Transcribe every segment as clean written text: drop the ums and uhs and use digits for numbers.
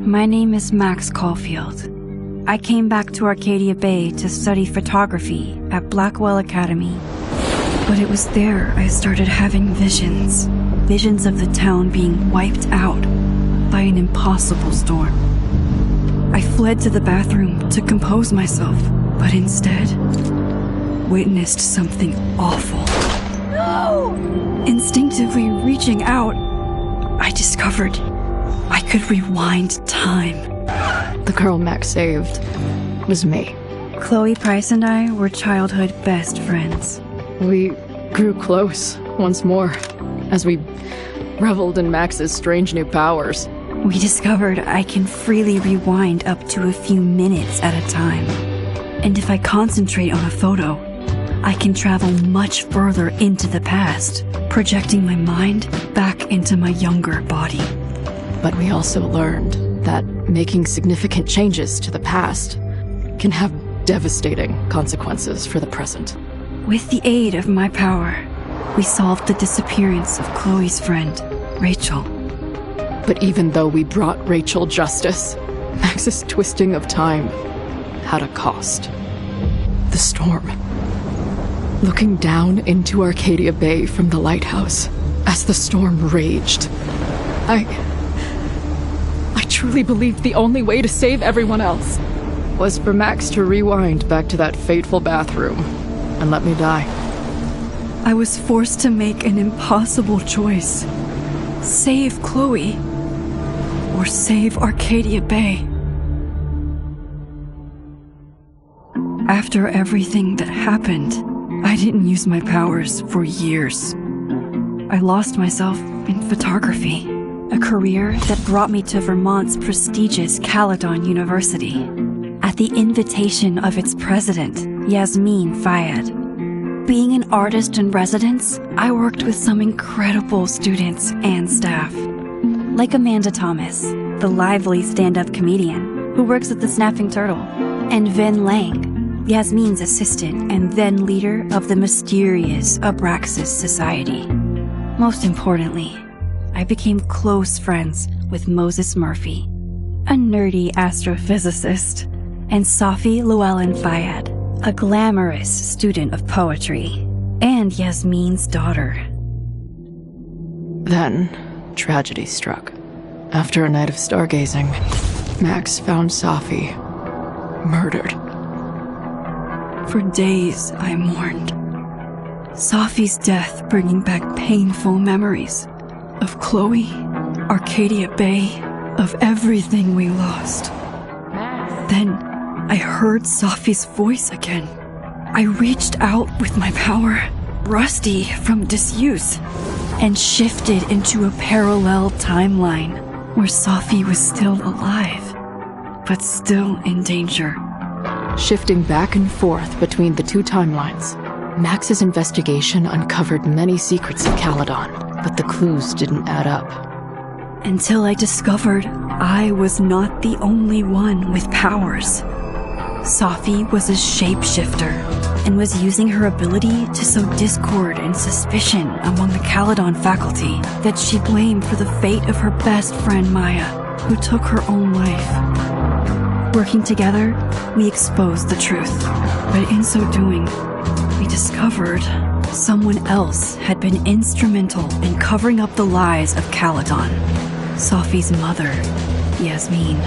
My name is Max Caulfield. I came back to Arcadia Bay to study photography at Blackwell Academy. But it was there I started having visions. Visions of the town being wiped out by an impossible storm. I fled to the bathroom to compose myself, but instead witnessed something awful. No! Instinctively reaching out, I discovered I could rewind time. The girl Max saved was me. Chloe Price and I were childhood best friends. We grew close once more as we reveled in Max's strange new powers. We discovered I can freely rewind up to a few minutes at a time. And if I concentrate on a photo, I can travel much further into the past, projecting my mind back into my younger body. But we also learned that making significant changes to the past can have devastating consequences for the present. With the aid of my power, we solved the disappearance of Chloe's friend, Rachel. But even though we brought Rachel justice, Max's twisting of time had a cost. The storm. Looking down into Arcadia Bay from the lighthouse as the storm raged, I truly believed the only way to save everyone else was for Max to rewind back to that fateful bathroom and let me die. I was forced to make an impossible choice. Save Chloe, or save Arcadia Bay. After everything that happened, I didn't use my powers for years. I lost myself in photography, a career that brought me to Vermont's prestigious Caledon University, at the invitation of its president, Yasmin Fayed. Being an artist in residence, I worked with some incredible students and staff, like Amanda Thomas, the lively stand-up comedian who works at the Snapping Turtle, and Vin Lang, Yasmin's assistant and then leader of the mysterious Abraxas Society. Most importantly, I became close friends with Moses Murphy, a nerdy astrophysicist, and Safi Llewellyn Fayed, a glamorous student of poetry, and Yasmin's daughter. Then, tragedy struck. After a night of stargazing, Max found Safi murdered. For days, I mourned. Safi's death bringing back painful memories of Chloe, Arcadia Bay, of everything we lost. Then, I heard Safi's voice again. I reached out with my power, rusty from disuse, and shifted into a parallel timeline where Safi was still alive, but still in danger. Shifting back and forth between the two timelines, Max's investigation uncovered many secrets of Caledon, but the clues didn't add up. Until I discovered I was not the only one with powers. Safi was a shapeshifter and was using her ability to sow discord and suspicion among the Caledon faculty that she blamed for the fate of her best friend Maya, who took her own life. Working together, we exposed the truth, but in so doing, we discovered someone else had been instrumental in covering up the lies of Caledon. Safi's mother, Yasmin.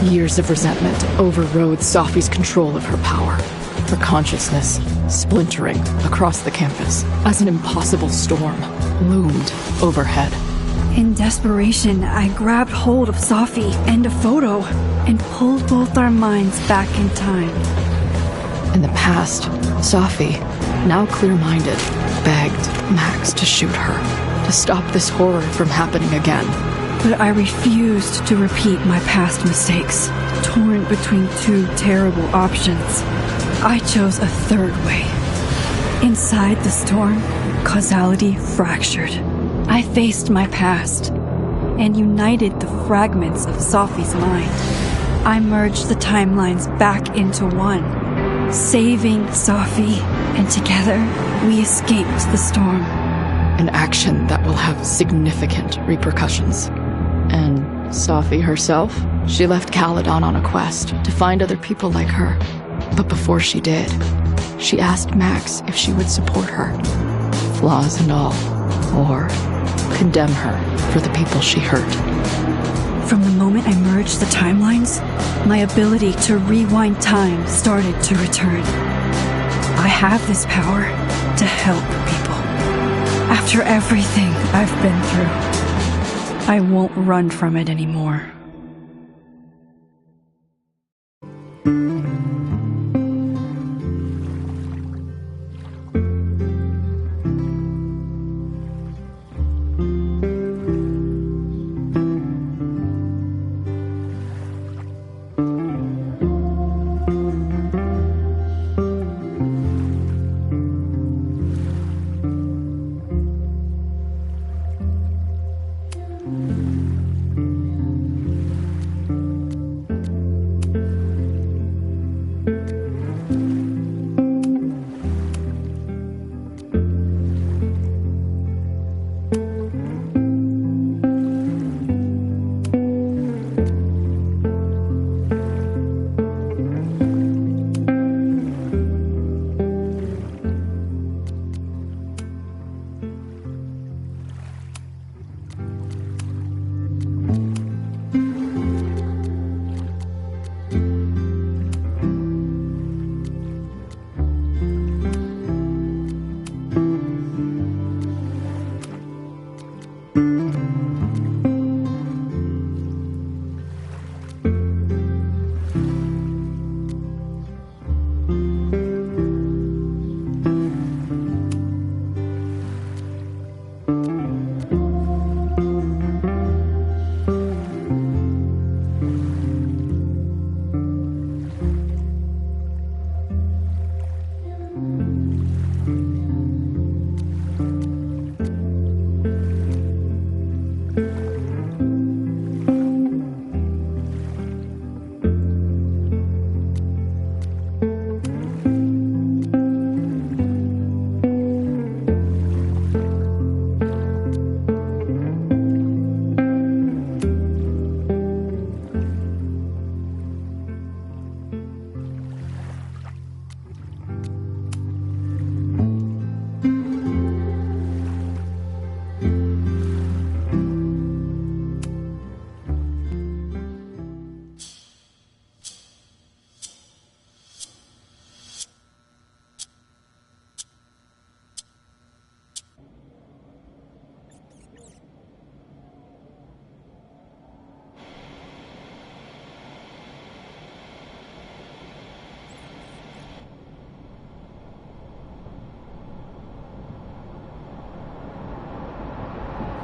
Years of resentment overrode Safi's control of her power, her consciousness splintering across the campus as an impossible storm loomed overhead. In desperation, I grabbed hold of Safi and a photo and pulled both our minds back in time. In the past, Safi, now clear-minded, begged Max to shoot her, to stop this horror from happening again. But I refused to repeat my past mistakes, torn between two terrible options. I chose a third way. Inside the storm, causality fractured. I faced my past and united the fragments of Safi's mind. I merged the timelines back into one, saving Safi, and together we escaped the storm. An action that will have significant repercussions. And Safi herself, she left Caledon on a quest to find other people like her. But before she did, she asked Max if she would support her, flaws and all, or condemn her for the people she hurt. From the moment I merged the timelines, my ability to rewind time started to return. I have this power to help people. After everything I've been through, I won't run from it anymore.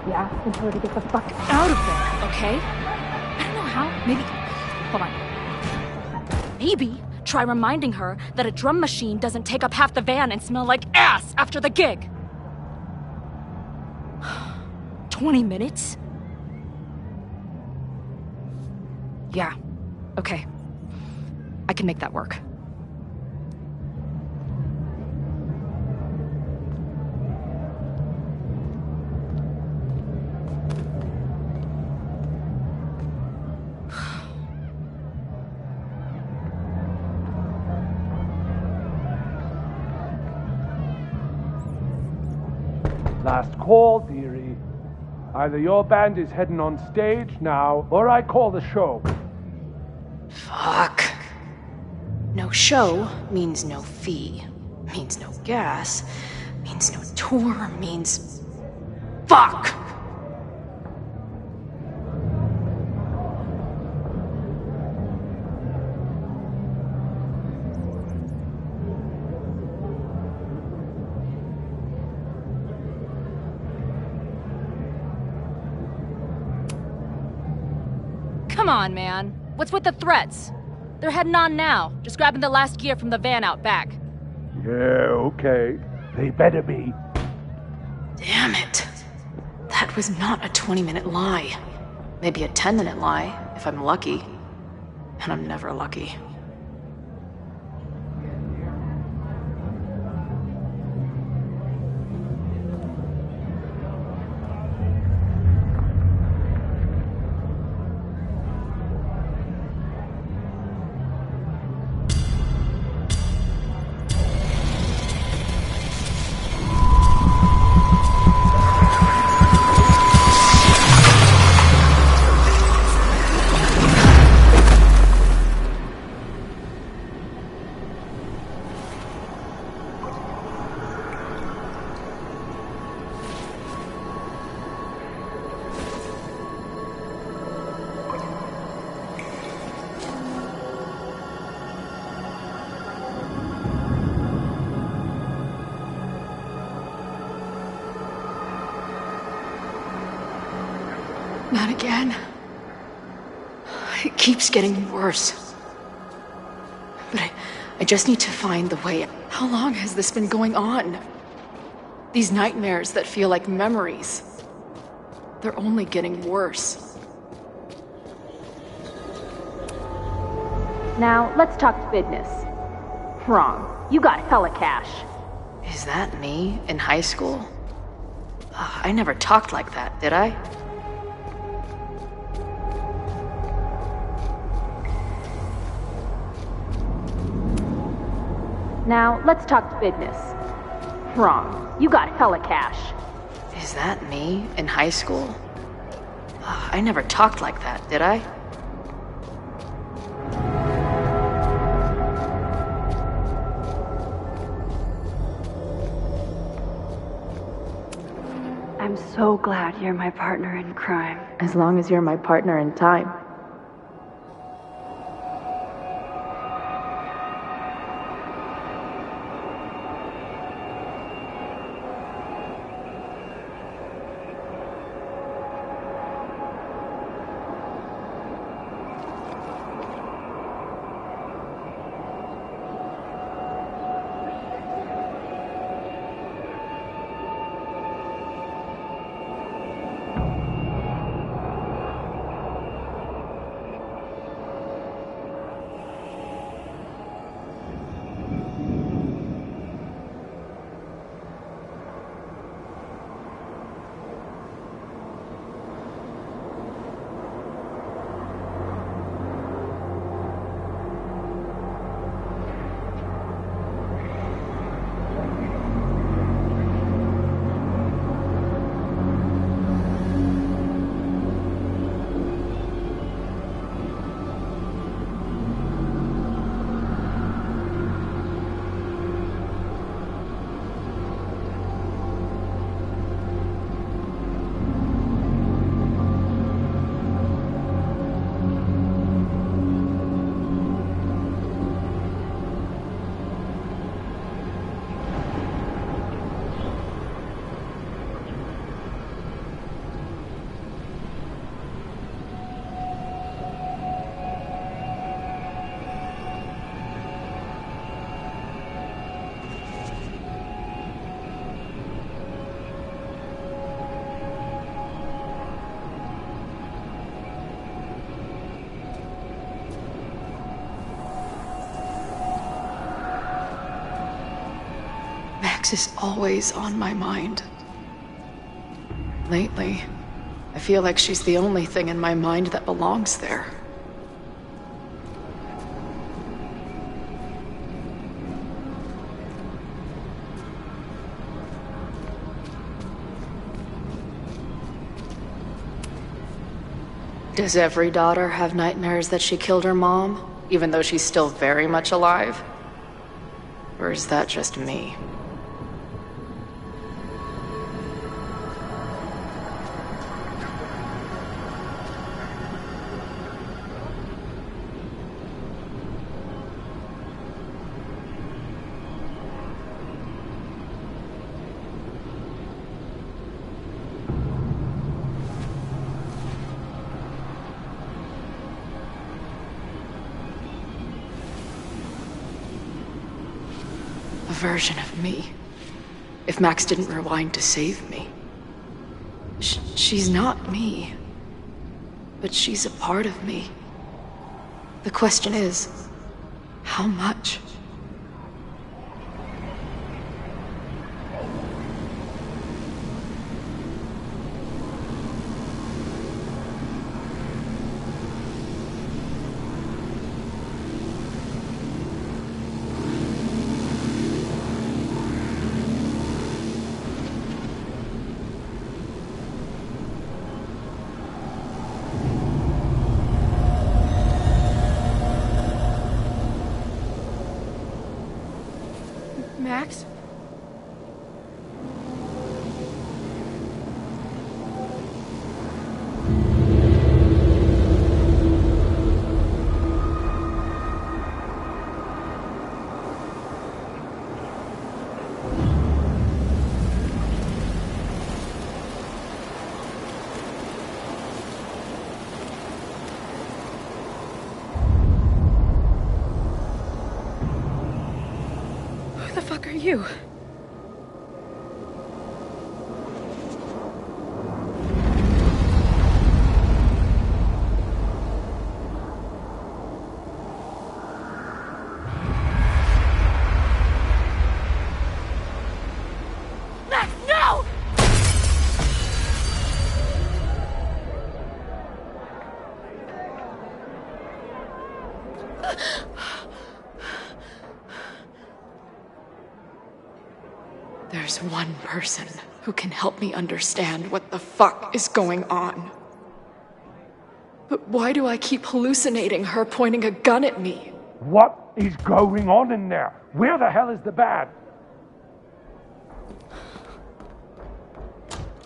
Asking her to get the fuck out of there, okay? I don't know how. Maybe... Hold on. Maybe try reminding her that a drum machine doesn't take up half the van and smell like ass after the gig. 20 minutes? Yeah. Okay. I can make that work. Last call, dearie. Either your band is heading on stage now, or I call the show. Fuck. No show means no fee. Means no gas. Means no tour. Means... Fuck! Come on, man. What's with the threats? They're heading on now, just grabbing the last gear from the van out back. Yeah, okay. They better be. Damn it. That was not a 20-minute lie. Maybe a 10-minute lie, if I'm lucky. And I'm never lucky. Not again. It keeps getting worse. But I just need to find the way out. How long has this been going on? These nightmares that feel like memories. They're only getting worse. Now, let's talk business. Wrong. You got hella cash. Is that me in high school? I never talked like that, did I? Now, let's talk business. Wrong. You got hella cash. Is that me in high school? I never talked like that, did I? I'm so glad you're my partner in crime. As long as you're my partner in time. Max is always on my mind. Lately, I feel like she's the only thing in my mind that belongs there. Does every daughter have nightmares that she killed her mom, even though she's still very much alive? Or is that just me? A version of me. If Max didn't rewind to save me. She's not me. But she's a part of me. The question is, how much? you? Max, no! There's one person who can help me understand what the fuck is going on. But why do I keep hallucinating her pointing a gun at me? What is going on in there? Where the hell is the bad?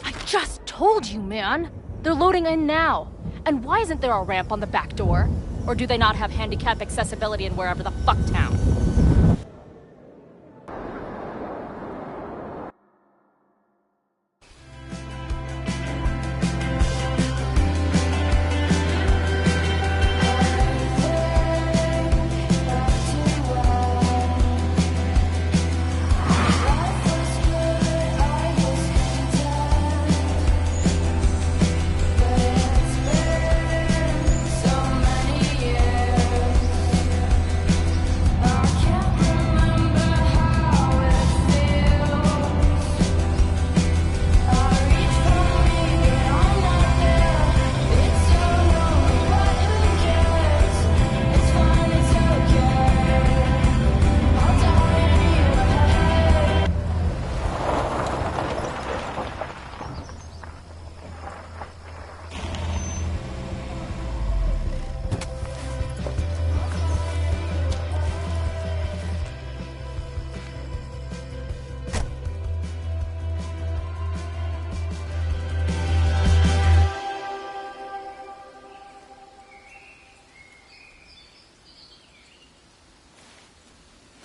I just told you, man! They're loading in now. And why isn't there a ramp on the back door? Or do they not have handicap accessibility in wherever the fuck town?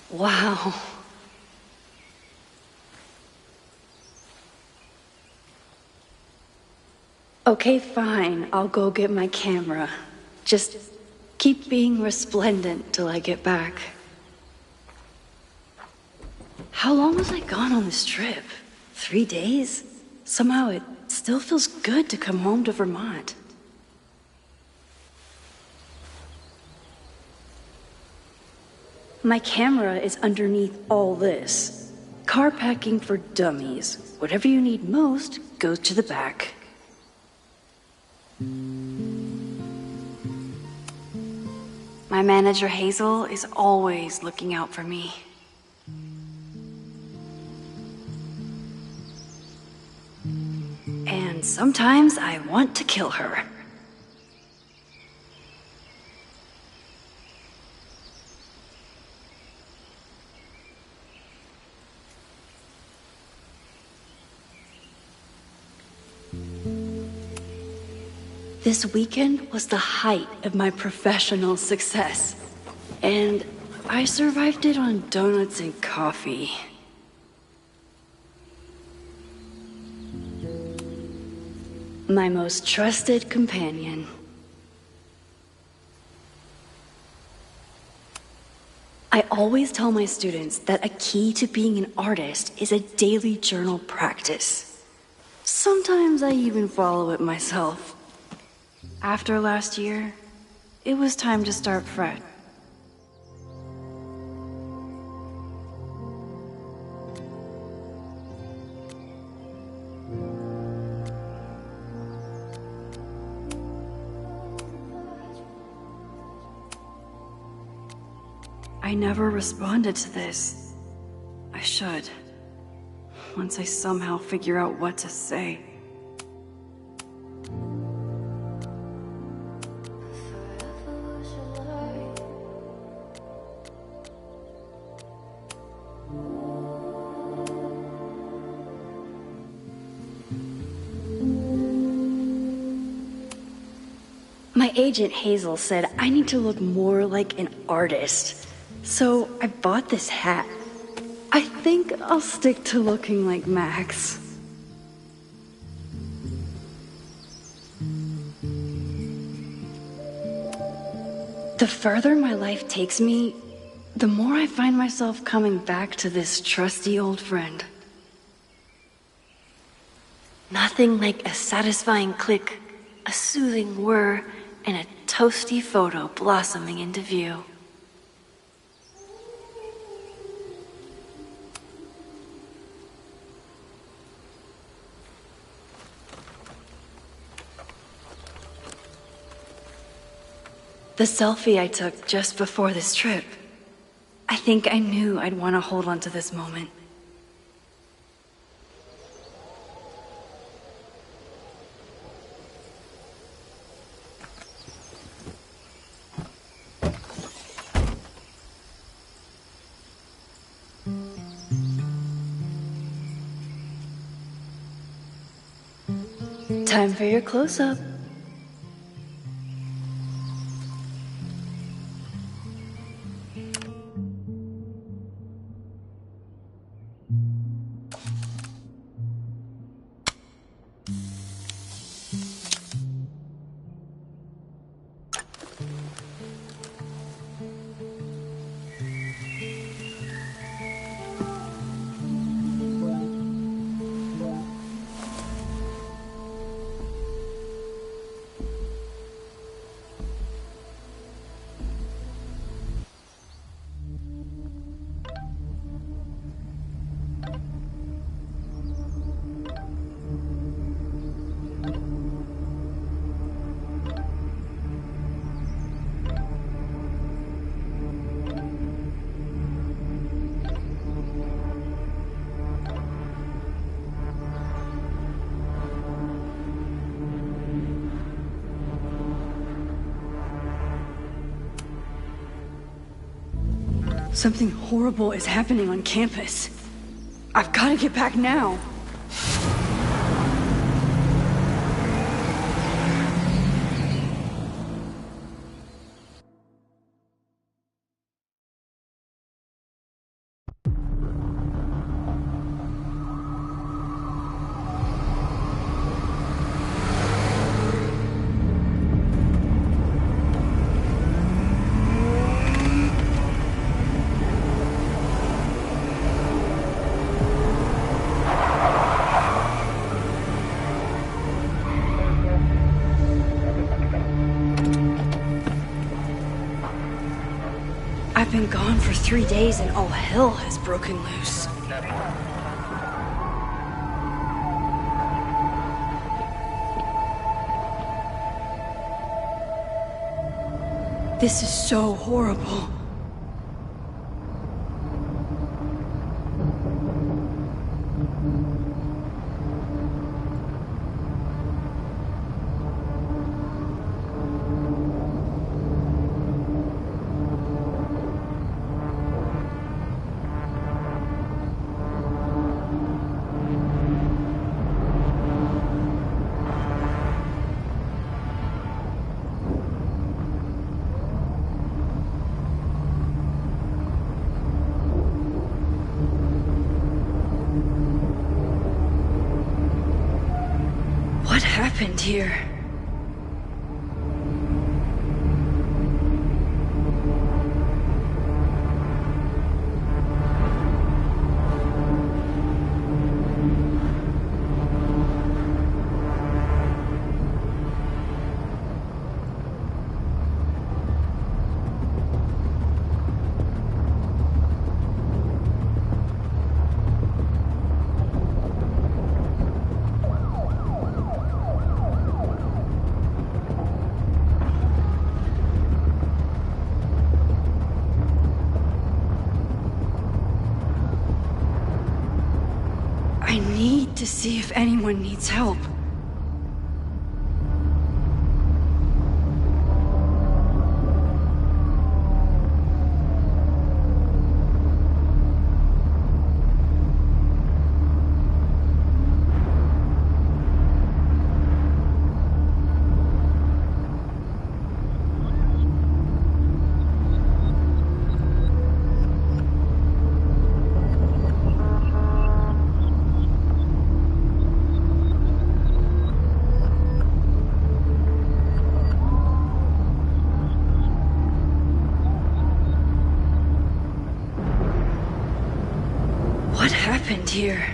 Wow. Okay, fine. I'll go get my camera. Just keep being resplendent till I get back. How long was I gone on this trip? 3 days? Somehow it still feels good to come home to Vermont. My camera is underneath all this. Car packing for dummies. Whatever you need most goes to the back. My manager Hazel is always looking out for me. And sometimes I want to kill her. This weekend was the height of my professional success, and I survived it on donuts and coffee. My most trusted companion. I always tell my students that a key to being an artist is a daily journal practice. Sometimes I even follow it myself. After last year, it was time to start fresh. I never responded to this. I should. Once I somehow figure out what to say. My agent Hazel said I need to look more like an artist, so I bought this hat. I think I'll stick to looking like Max. The further my life takes me, The more I find myself coming back to this trusty old friend. Nothing like a satisfying click, a soothing whir, and a toasty photo blossoming into view. The selfie I took just before this trip. I think I knew I'd want to hold on to this moment. Time for your close-up. Something horrible is happening on campus. I've got to get back now. I've been gone for 3 days and all hell has broken loose. This is so horrible. What happened here? I need to see if anyone needs help. here?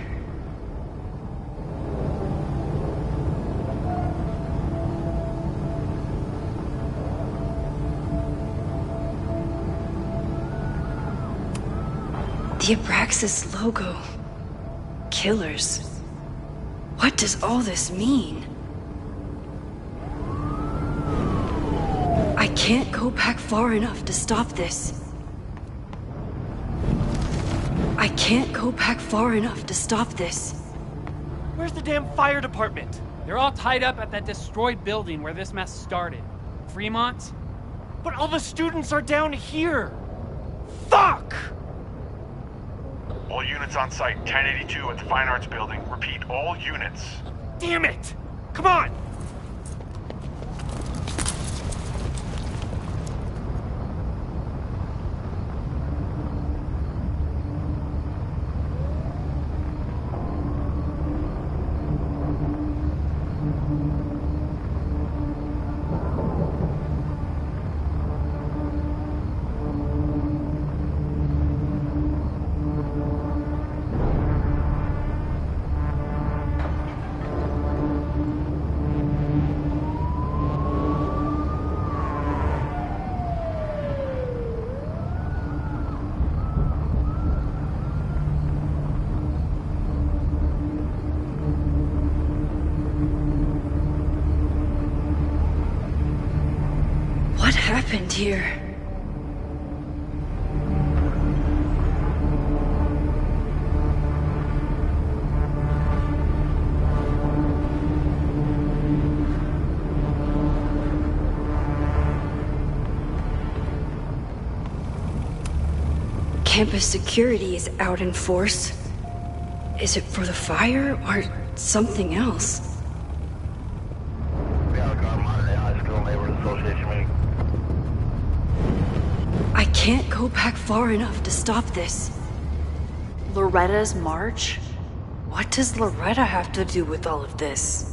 The Abraxas logo. Killers. What does all this mean? I can't go back far enough to stop this. I can't go back far enough to stop this. Where's the damn fire department? They're all tied up at that destroyed building where this mess started. Fremont? But all the students are down here! Fuck! All units on site, 1082 at the Fine Arts Building. Repeat, all units. Damn it! Come on! What happened here? Campus security is out in force. Is it for the fire or something else? I can't go back far enough to stop this. Loretta's march? What does Loretta have to do with all of this?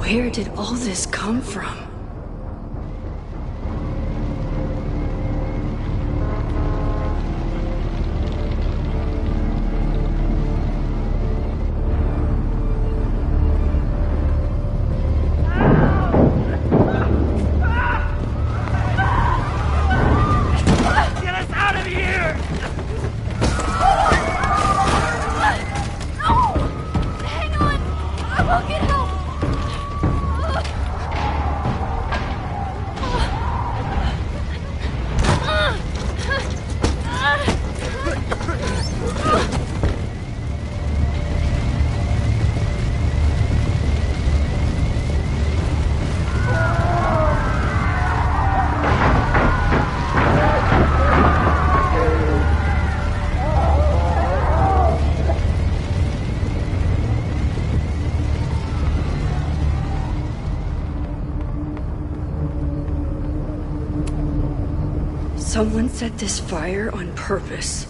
Where did all this come from? Get us out of here! Hang on! I will get help! Someone set this fire on purpose.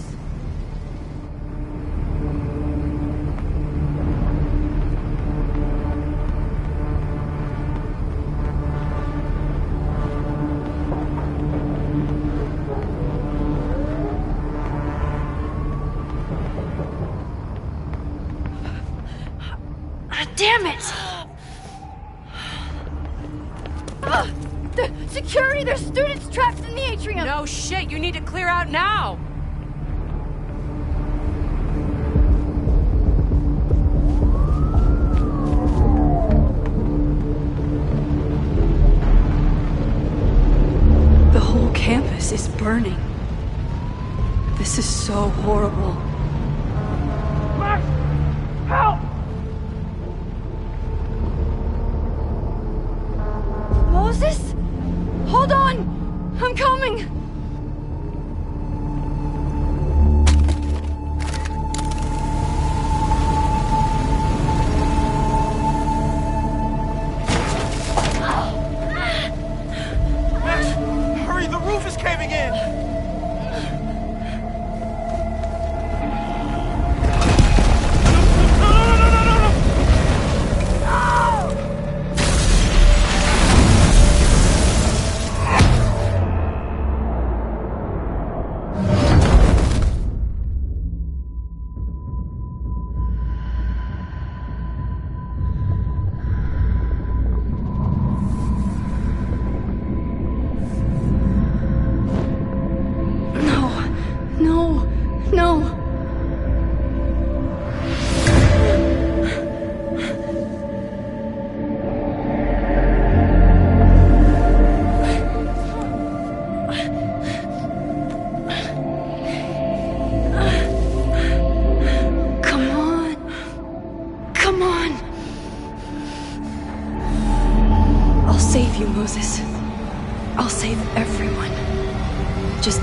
it! The security! There's students trapped in the atrium! No shit, you need to clear out now! The whole campus is burning. This is so horrible. Max! Help! Moses? Hold on! I'm coming! Max, hurry, the roof is caving in! No. Come on. I'll save you, Moses. I'll save everyone. Just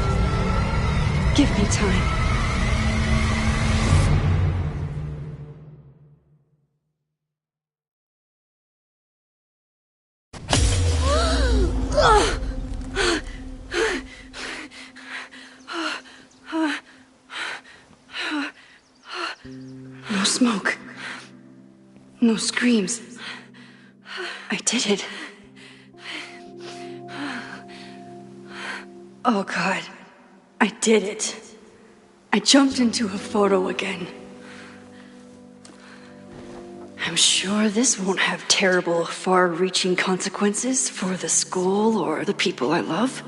give me time. No smoke. No screams. I did it. Oh God. I did it. I jumped into a photo again. I'm sure this won't have terrible, far-reaching consequences for the school or the people I love.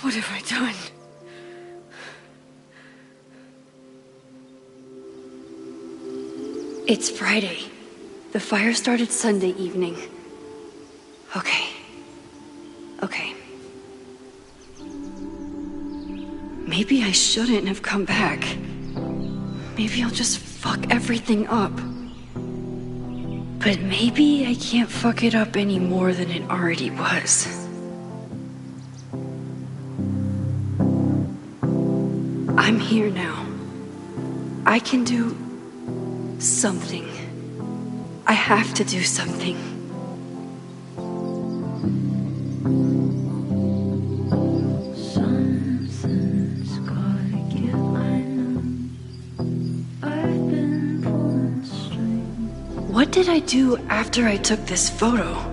What have I done? It's Friday. The fire started Sunday evening. Okay. Maybe I shouldn't have come back. Maybe I'll just fuck everything up. But maybe I can't fuck it up any more than it already was. I'm here now. I can do something. I have to do something. Something's gotta give, I know. I've been pulling strings. What did I do after I took this photo?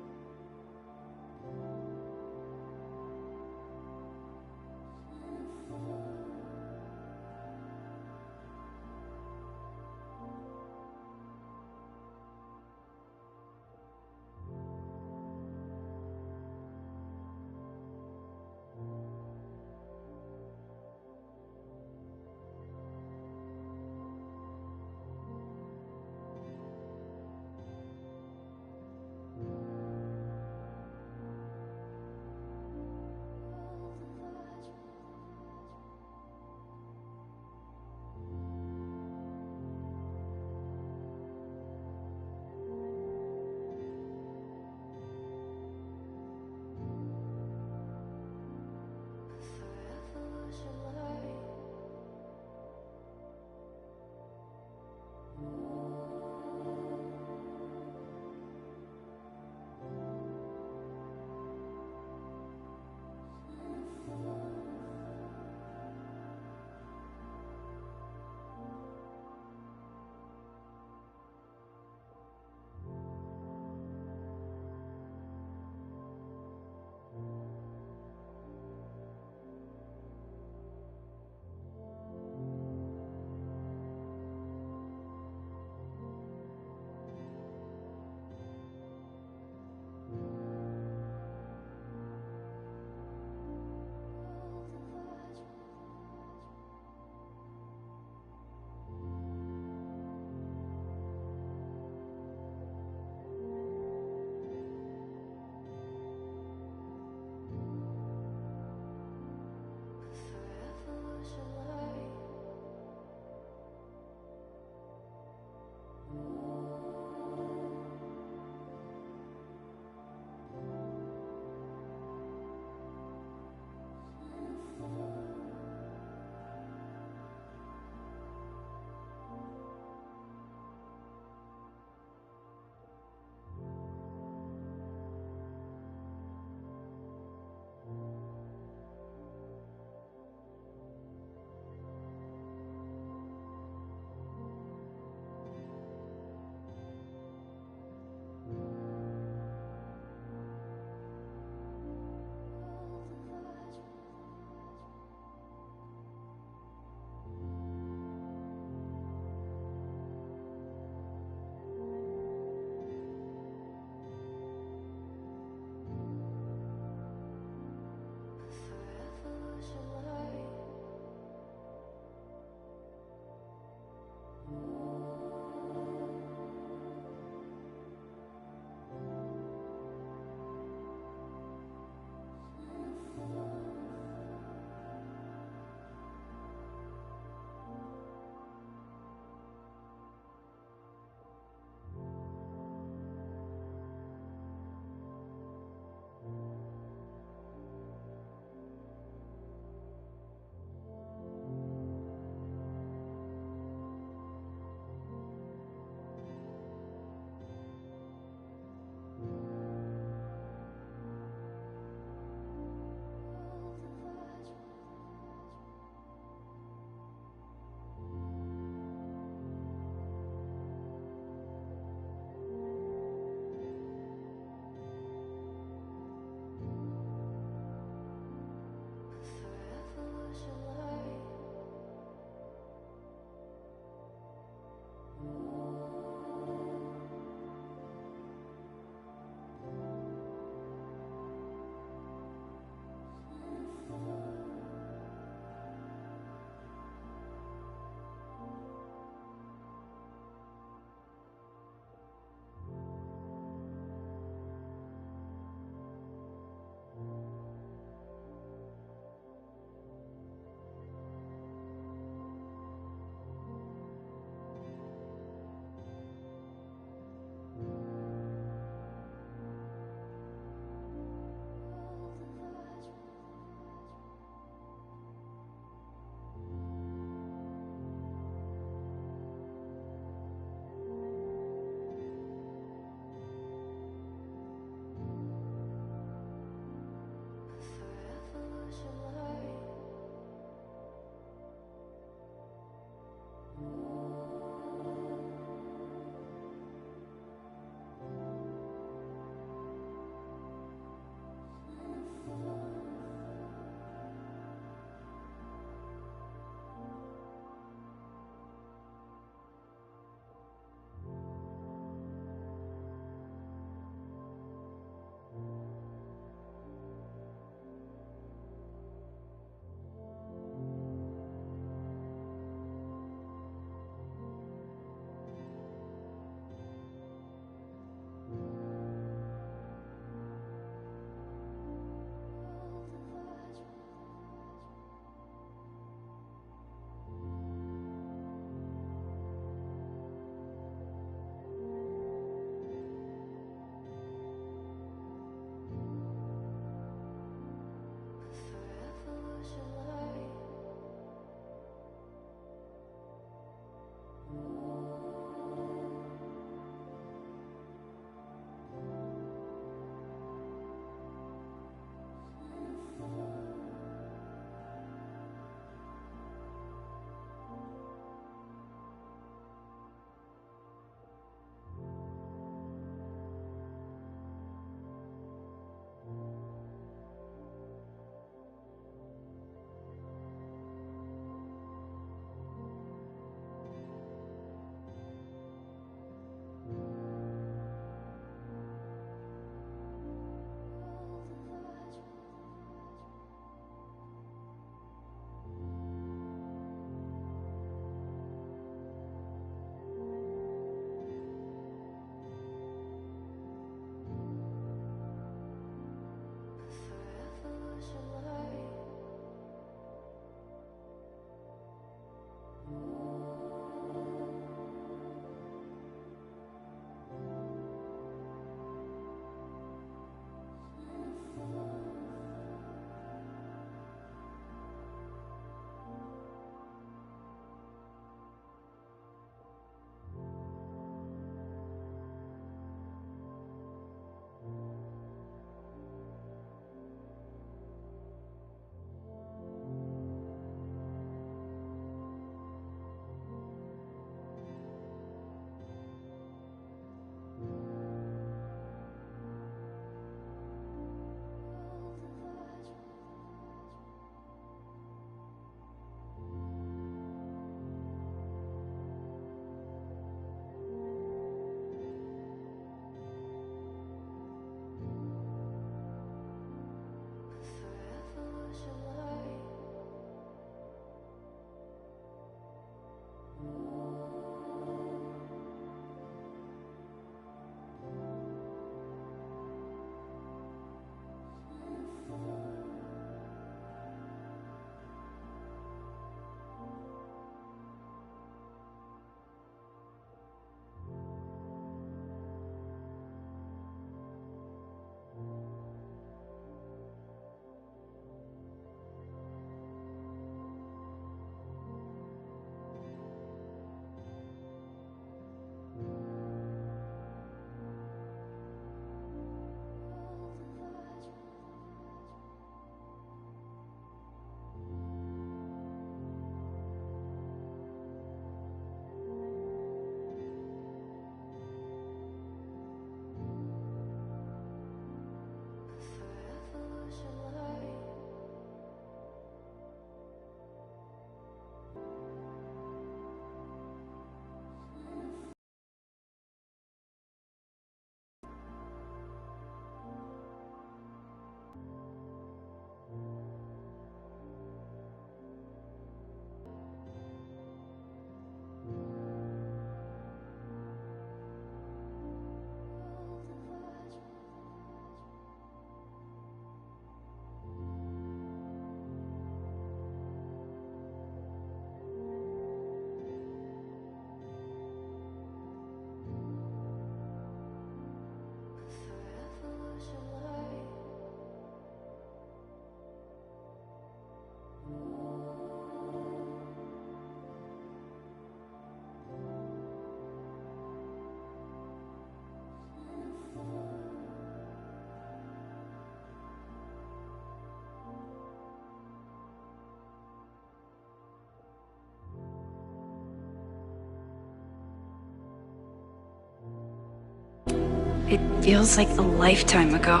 It feels like a lifetime ago.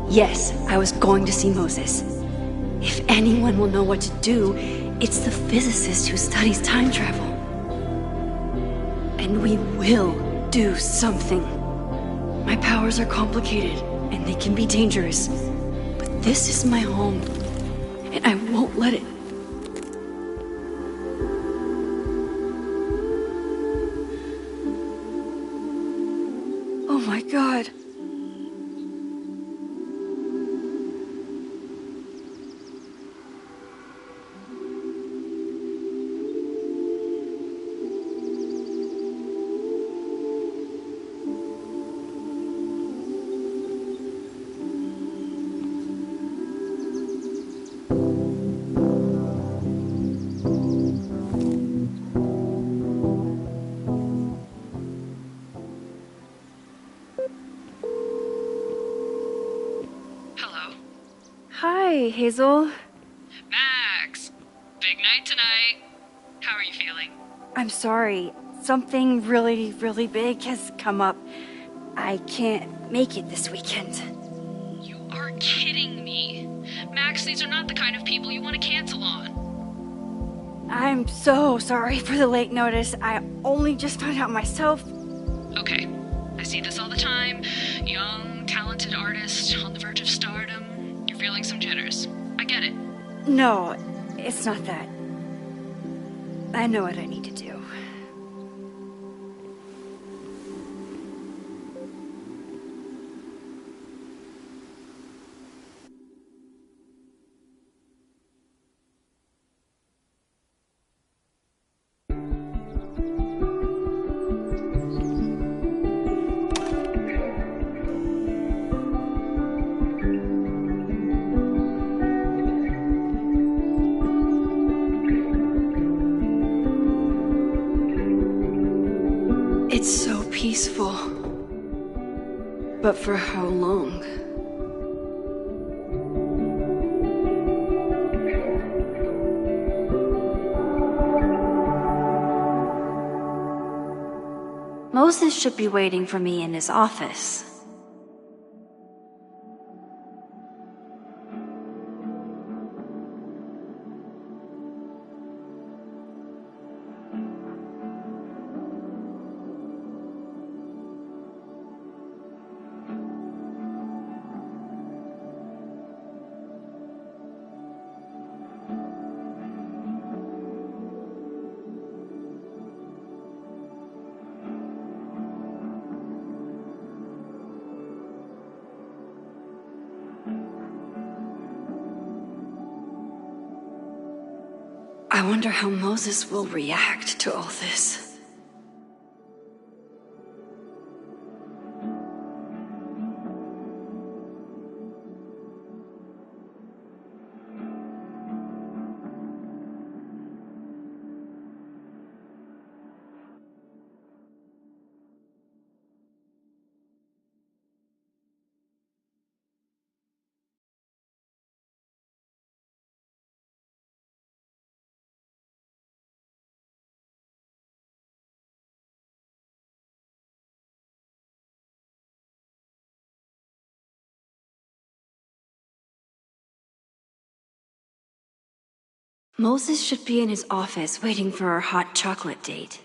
Yes, I was going to see Moses. If anyone will know what to do, it's the physicist who studies time travel. And we will do something. My powers are complicated, and they can be dangerous. But this is my home, and I won't let it. Oh my God. Hi, Hazel. Max! Big night tonight. How are you feeling? I'm sorry. Something really, really big has come up. I can't make it this weekend. You are kidding me. Max, these are not the kind of people you want to cancel on. I'm so sorry for the late notice. I only just found out myself. Okay, I see this all the time. Young, talented artist on the verge of stardom. You're feeling some jitters. I get it. No, it's not that. I know what I need to do. It's so peaceful. But for how long? Moses should be waiting for me in his office. I wonder how Moses will react to all this. Moses should be in his office waiting for our hot chocolate date.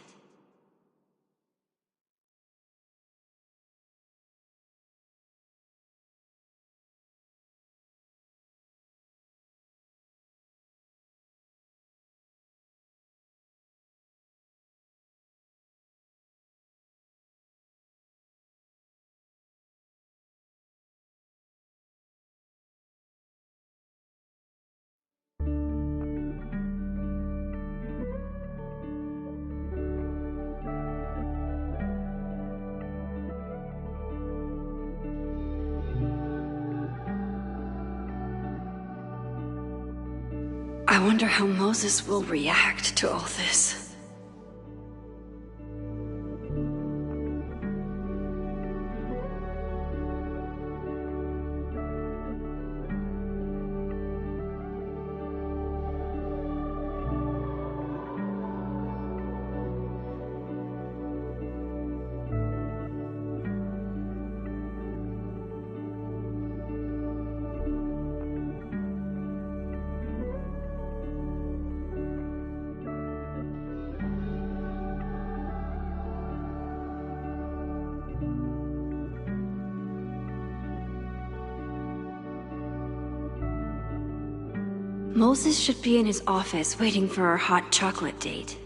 I wonder how Moses will react to all this. Moses should be in his office waiting for our hot chocolate date.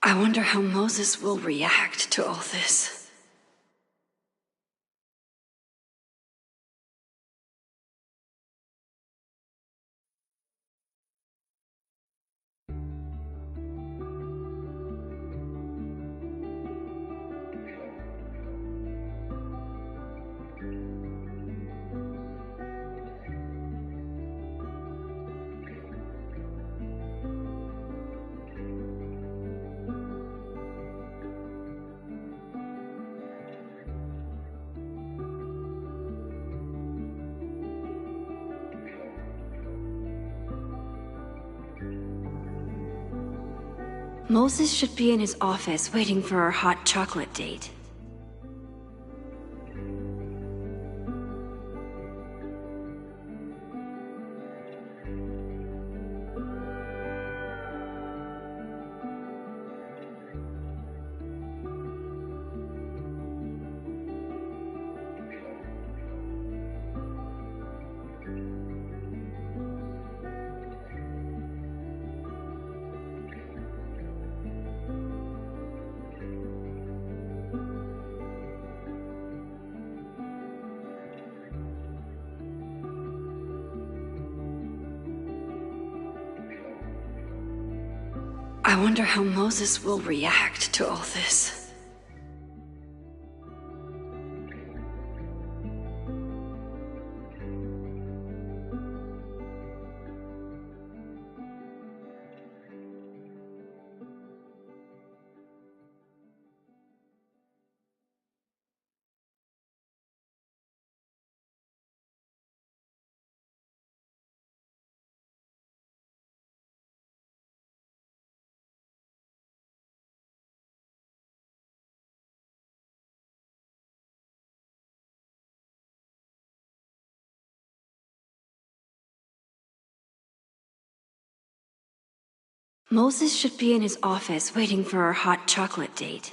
I wonder how Moses will react to all this. Moses should be in his office waiting for our hot chocolate date. I wonder how Moses will react to all this. Moses should be in his office waiting for our hot chocolate date.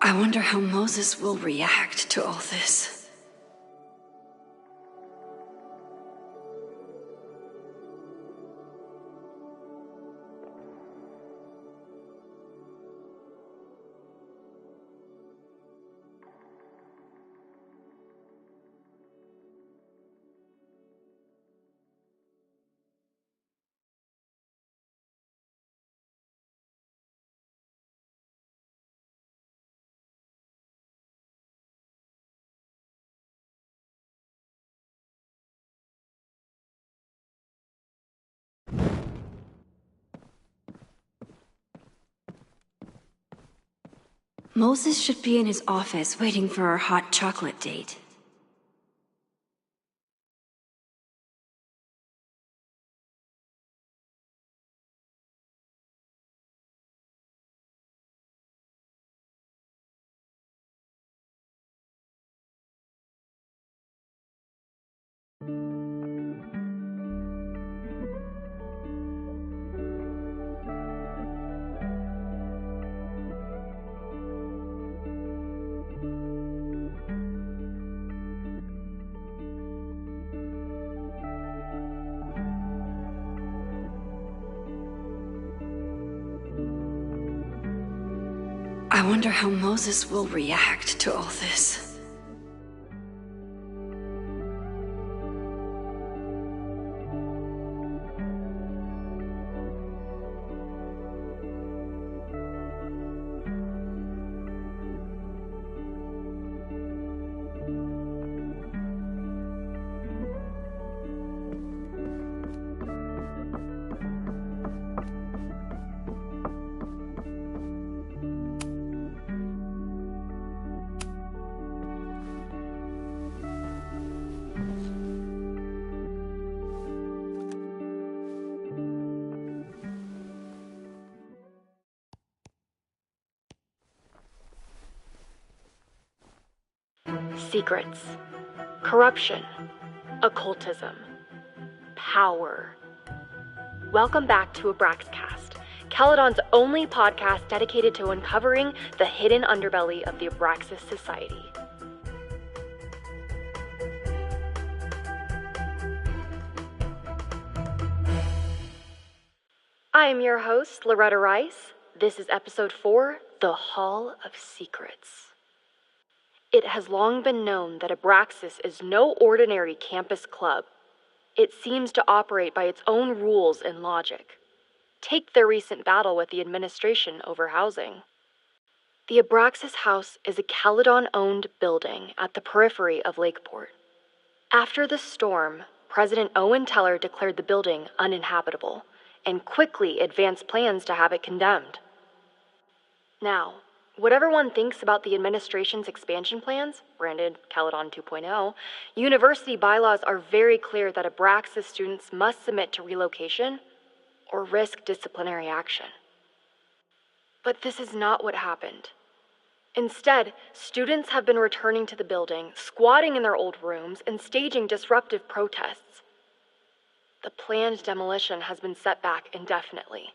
I wonder how Moses will react to all this. Moses should be in his office waiting for our hot chocolate date. I wonder how Moses will react to all this. Secrets, corruption, occultism, power. Welcome back to Abraxcast, Caledon's only podcast dedicated to uncovering the hidden underbelly of the Abraxas Society. I am your host, Loretta Rice. This is episode 4, The Hall of Secrets. It has long been known that Abraxas is no ordinary campus club. It seems to operate by its own rules and logic. Take their recent battle with the administration over housing. The Abraxas House is a Caledon-owned building at the periphery of Lakeport. After the storm, President Owen Teller declared the building uninhabitable and quickly advanced plans to have it condemned. Now, whatever one thinks about the administration's expansion plans, branded Caledon 2.0, university bylaws are very clear that Abraxas students must submit to relocation or risk disciplinary action. But this is not what happened. Instead, students have been returning to the building, squatting in their old rooms, and staging disruptive protests. The planned demolition has been set back indefinitely.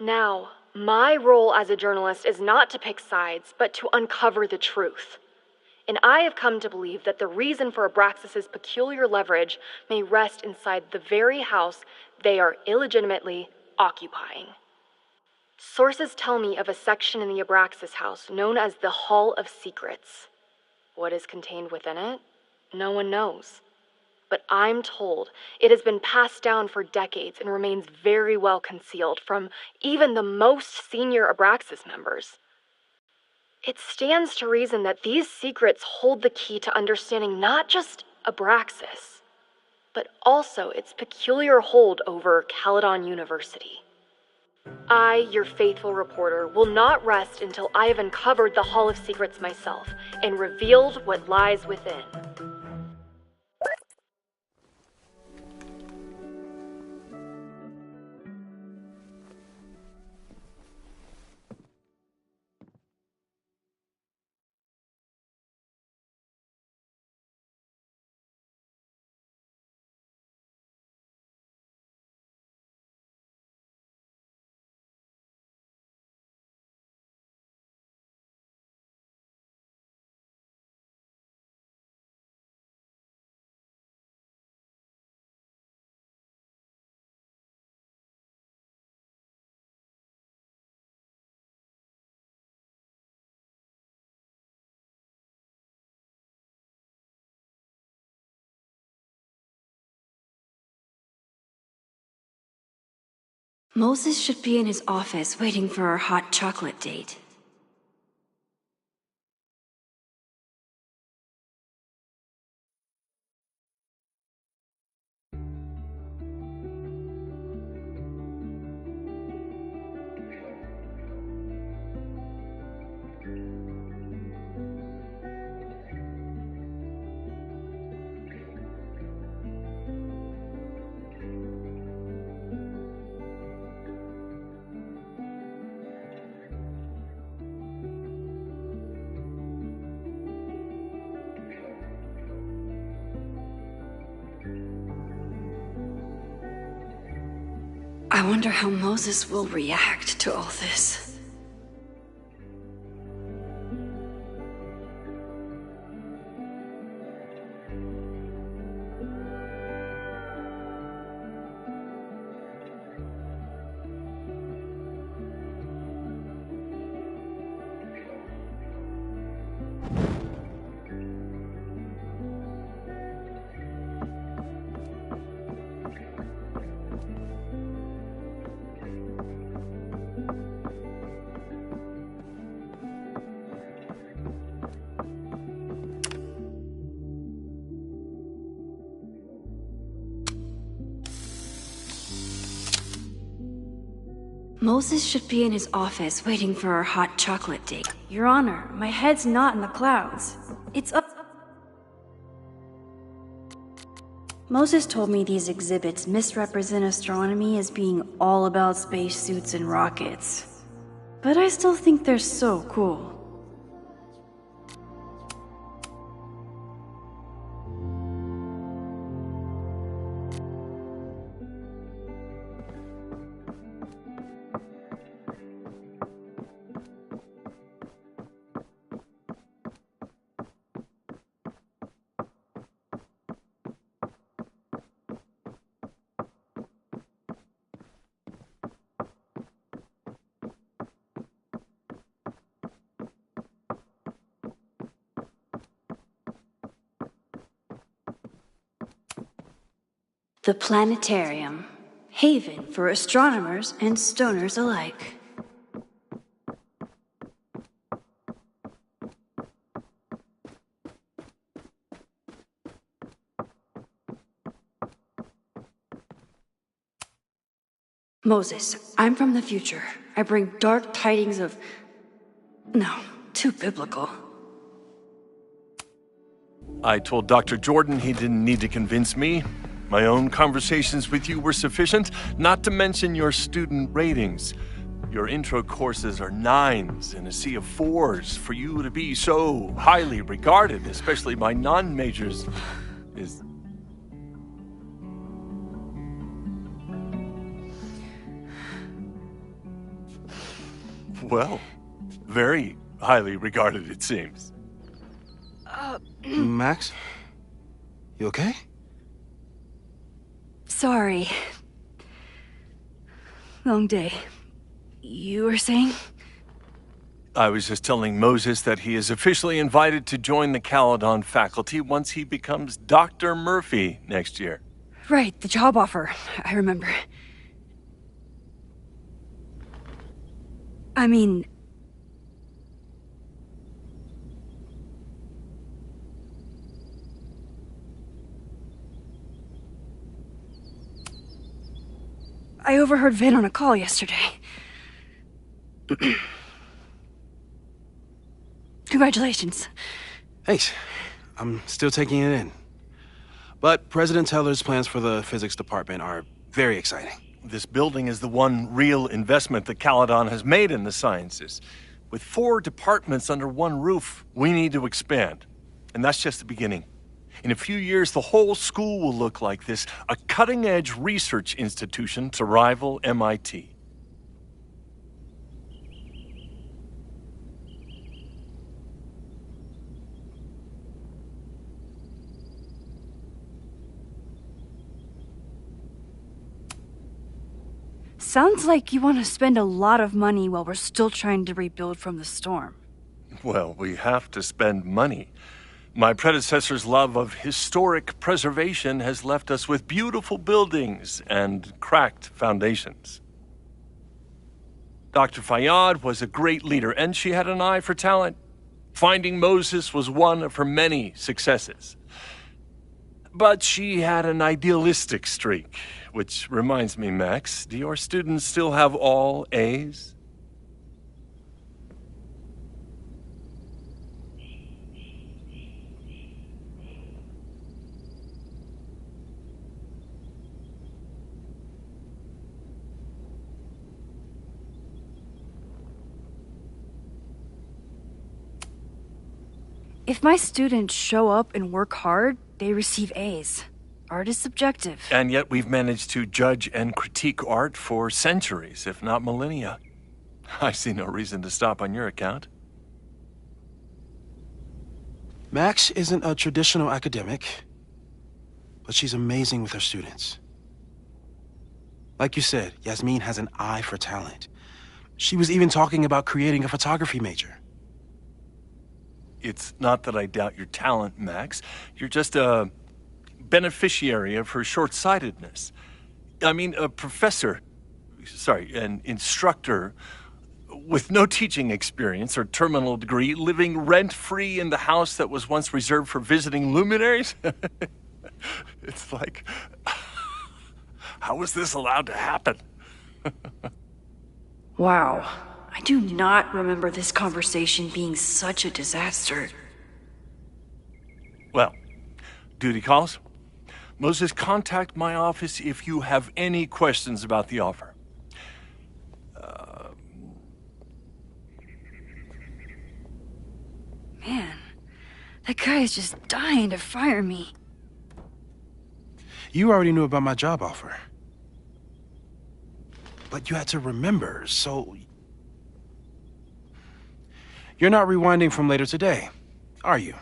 Now, my role as a journalist is not to pick sides, but to uncover the truth. And I have come to believe that the reason for Abraxas's peculiar leverage may rest inside the very house they are illegitimately occupying. Sources tell me of a section in the Abraxas house known as the Hall of Secrets. What is contained within it? No one knows. But I'm told it has been passed down for decades and remains very well concealed from even the most senior Abraxas members. It stands to reason that these secrets hold the key to understanding not just Abraxas, but also its peculiar hold over Caledon University. I, your faithful reporter, will not rest until I have uncovered the Hall of Secrets myself and revealed what lies within. Moses should be in his office waiting for our hot chocolate date. I wonder how Moses will react to all this. Moses should be in his office waiting for our hot chocolate date. Your Honor, my head's not in the clouds. It's up. Moses told me these exhibits misrepresent astronomy as being all about spacesuits and rockets. But I still think they're so cool. The planetarium, haven for astronomers and stoners alike. Moses, I'm from the future. I bring dark tidings of... No, too biblical. I told Dr. Jordan he didn't need to convince me. My own conversations with you were sufficient, not to mention your student ratings. Your intro courses are 9s in a sea of 4s. For you to be so highly regarded, especially by non-majors, is... Well, very highly regarded, it seems. Max? You okay? Sorry. Long day. You were saying? I was just telling Moses that he is officially invited to join the Caledon faculty once he becomes Dr. Murphy next year. Right, the job offer. I remember. I mean... I overheard Vin on a call yesterday. Congratulations. Thanks. I'm still taking it in. But President Teller's plans for the physics department are very exciting. This building is the one real investment that Caledon has made in the sciences. With 4 departments under one roof, we need to expand. And that's just the beginning. In a few years, the whole school will look like this, a cutting-edge research institution to rival MIT. Sounds like you want to spend a lot of money while we're still trying to rebuild from the storm. Well, we have to spend money. My predecessor's love of historic preservation has left us with beautiful buildings and cracked foundations. Dr. Fayyad was a great leader, and she had an eye for talent. Finding Moses was one of her many successes. But she had an idealistic streak, which reminds me, Max, do your students still have all A's? If my students show up and work hard, they receive A's. Art is subjective. And yet we've managed to judge and critique art for centuries, if not millennia. I see no reason to stop on your account. Max isn't a traditional academic, but she's amazing with her students. Like you said, Yasmin has an eye for talent. She was even talking about creating a photography major. It's not that I doubt your talent, Max. You're just a beneficiary of her short-sightedness. I mean, an instructor with no teaching experience or terminal degree, living rent-free in the house that was once reserved for visiting luminaries? It's like, how was this allowed to happen? Wow. I do not remember this conversation being such a disaster. Well, duty calls. Moses, contact my office if you have any questions about the offer. Man, that guy is just dying to fire me. You already knew about my job offer. But you had to remember, so... You're not rewinding from later today, are you?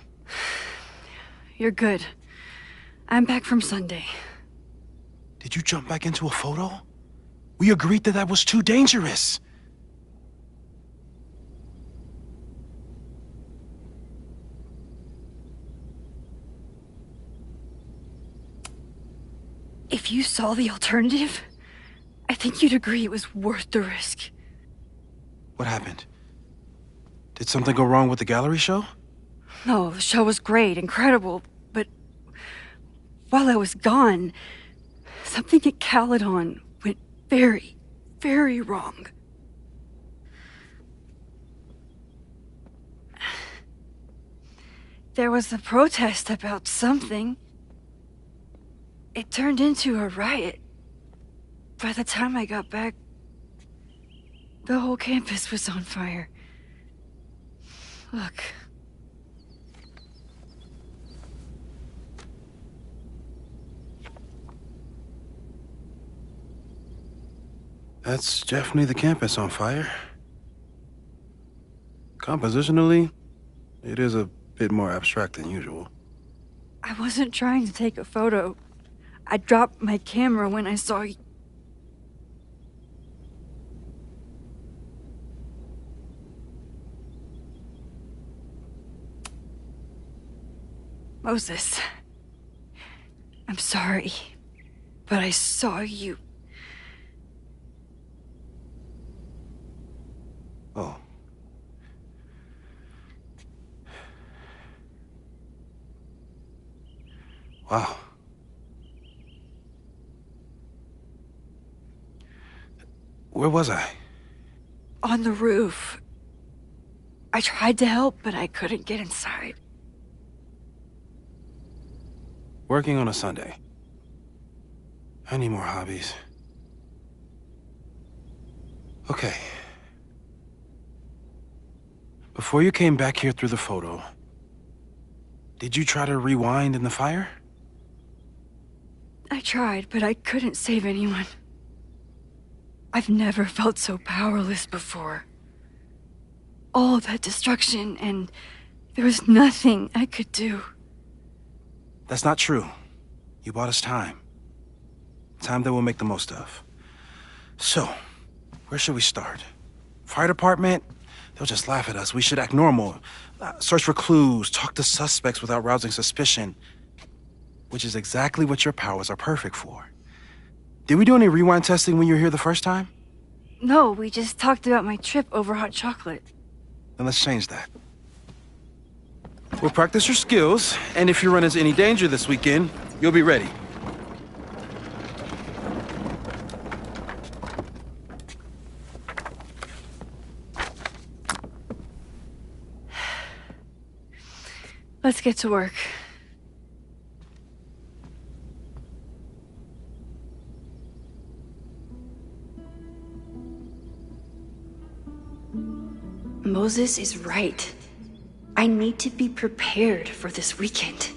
You're good. I'm back from Sunday. Did you jump back into a photo? We agreed that that was too dangerous. If you saw the alternative, I think you'd agree it was worth the risk. What happened? Did something go wrong with the gallery show? No, the show was great, incredible, but while I was gone, something at Caledon went very, very wrong. There was a protest about something. It turned into a riot. By the time I got back, the whole campus was on fire. Look. That's definitely the campus on fire. Compositionally, it is a bit more abstract than usual. I wasn't trying to take a photo. I dropped my camera when I saw you. Moses, I'm sorry, but I saw you. Oh. Wow. Where was I? On the roof. I tried to help, but I couldn't get inside. Working on a Sunday. I need more hobbies. Okay. Before you came back here through the photo, did you try to rewind in the fire? I tried, but I couldn't save anyone. I've never felt so powerless before. All that destruction, and there was nothing I could do. That's not true. You bought us time. Time that we'll make the most of. So, where should we start? Fire department? They'll just laugh at us. We should act normal. Search for clues, talk to suspects without rousing suspicion. Which is exactly what your powers are perfect for. Did we do any rewind testing when you were here the first time? No, we just talked about my trip over hot chocolate. Then let's change that. We'll practice your skills, and if you run into any danger this weekend, you'll be ready. Let's get to work. Moses is right. I need to be prepared for this weekend.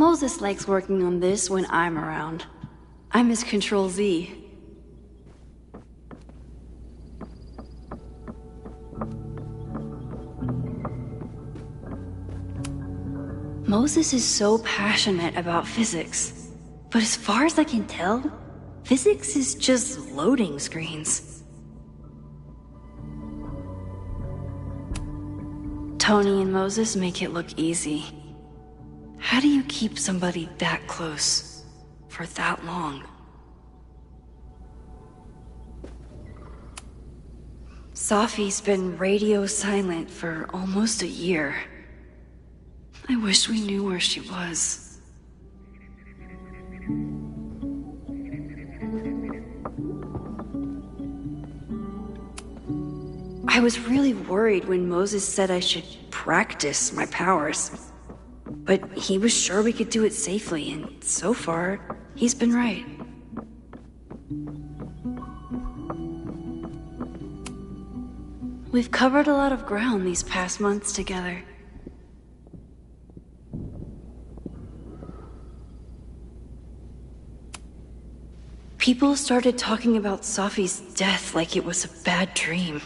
Moses likes working on this when I'm around. I'm his Control-Z. Moses is so passionate about physics. But as far as I can tell, physics is just loading screens. Tony and Moses make it look easy. How do you keep somebody that close for that long? Safi's been radio silent for almost a year. I wish we knew where she was. I was really worried when Moses said I should practice my powers. But he was sure we could do it safely, and so far, he's been right. We've covered a lot of ground these past months together. People started talking about Safi's death like it was a bad dream.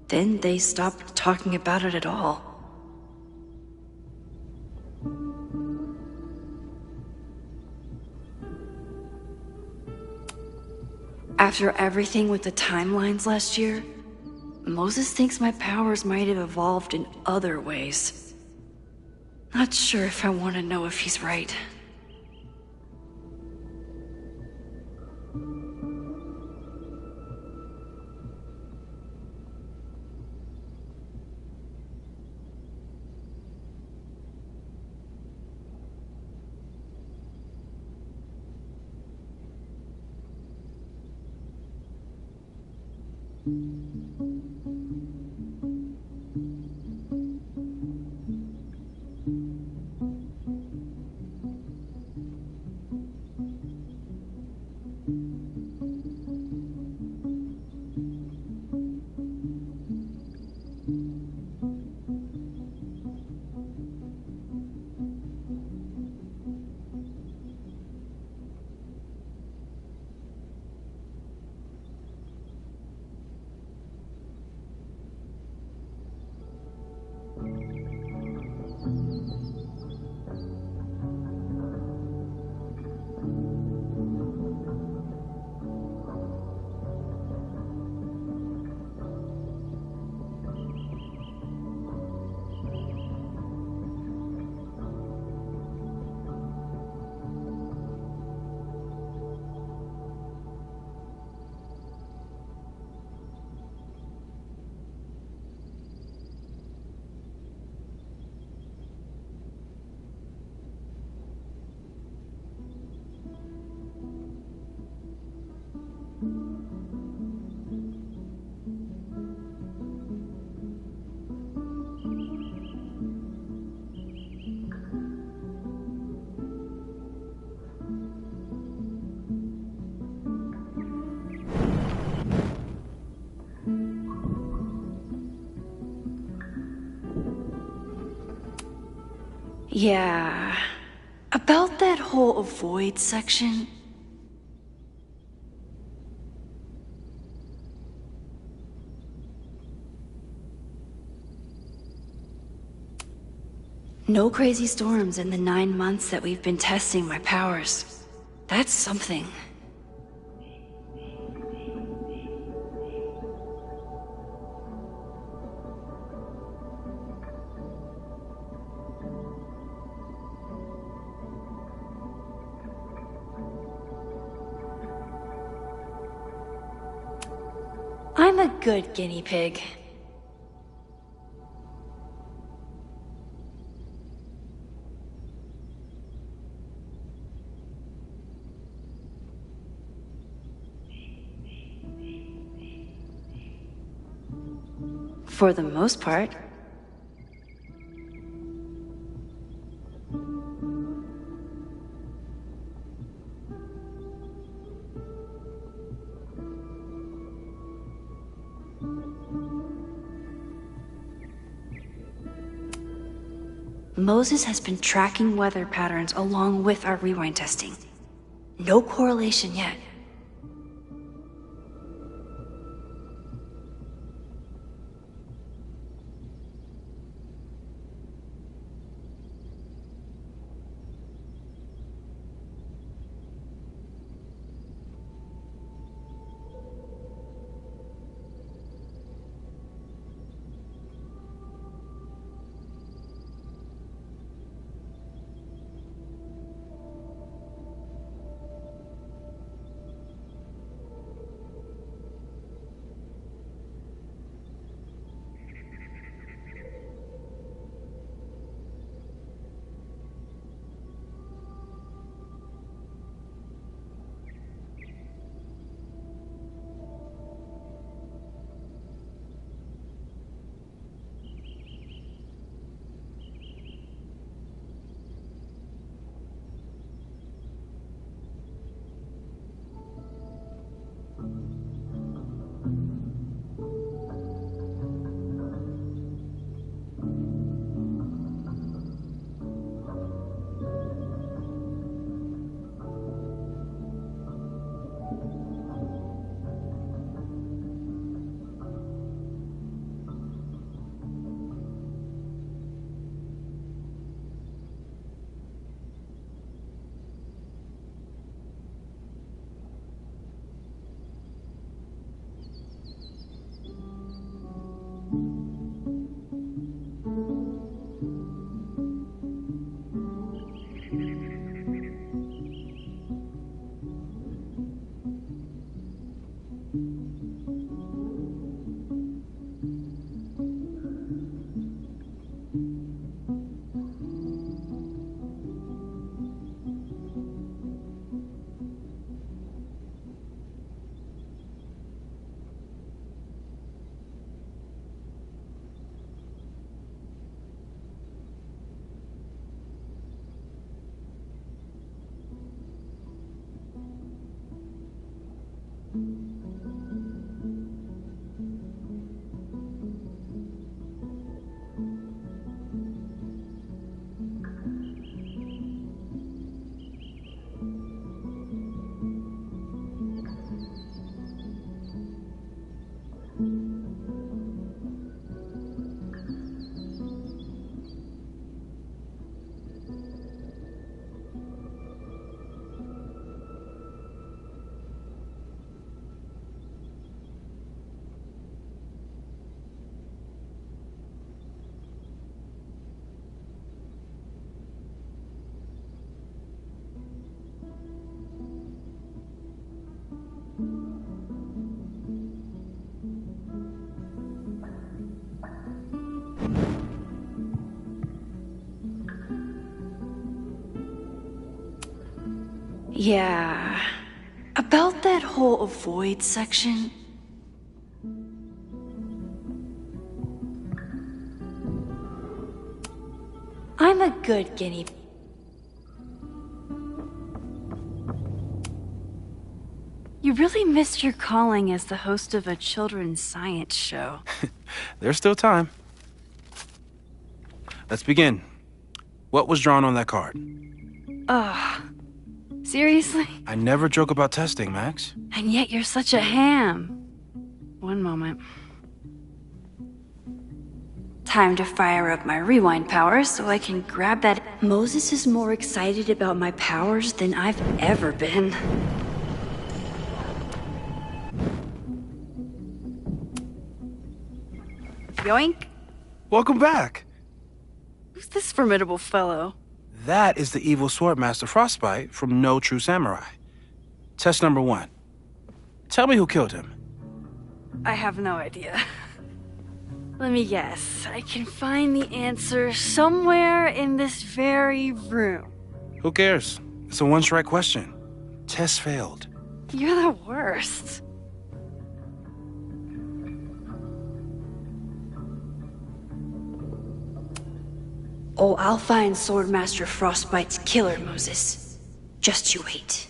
Then they stopped talking about it at all. After everything with the timelines last year, Moses thinks my powers might have evolved in other ways. Not sure if I want to know if he's right. Yeah, about that whole avoid section. No crazy storms in the 9 months that we've been testing my powers. That's something. I'm a good guinea pig. For the most part. Moses has been tracking weather patterns along with our rewind testing. No correlation yet. Yeah. About that whole avoid section. I'm a good guinea pig. You really missed your calling as the host of a children's science show. There's still time. Let's begin. What was drawn on that card? Ugh. Seriously? I never joke about testing, Max. And yet you're such a ham. One moment. Time to fire up my rewind powers so I can grab that. Moses is more excited about my powers than I've ever been. Yoink. Welcome back. Who's this formidable fellow? That is the evil Swordmaster Frostbite from No True Samurai. Test number 1. Tell me who killed him. I have no idea. Let me guess. I can find the answer somewhere in this very room. Who cares? It's a one-strike question. Test failed. You're the worst. Oh, I'll find Swordmaster Frostbite's killer, Moses. Just you wait.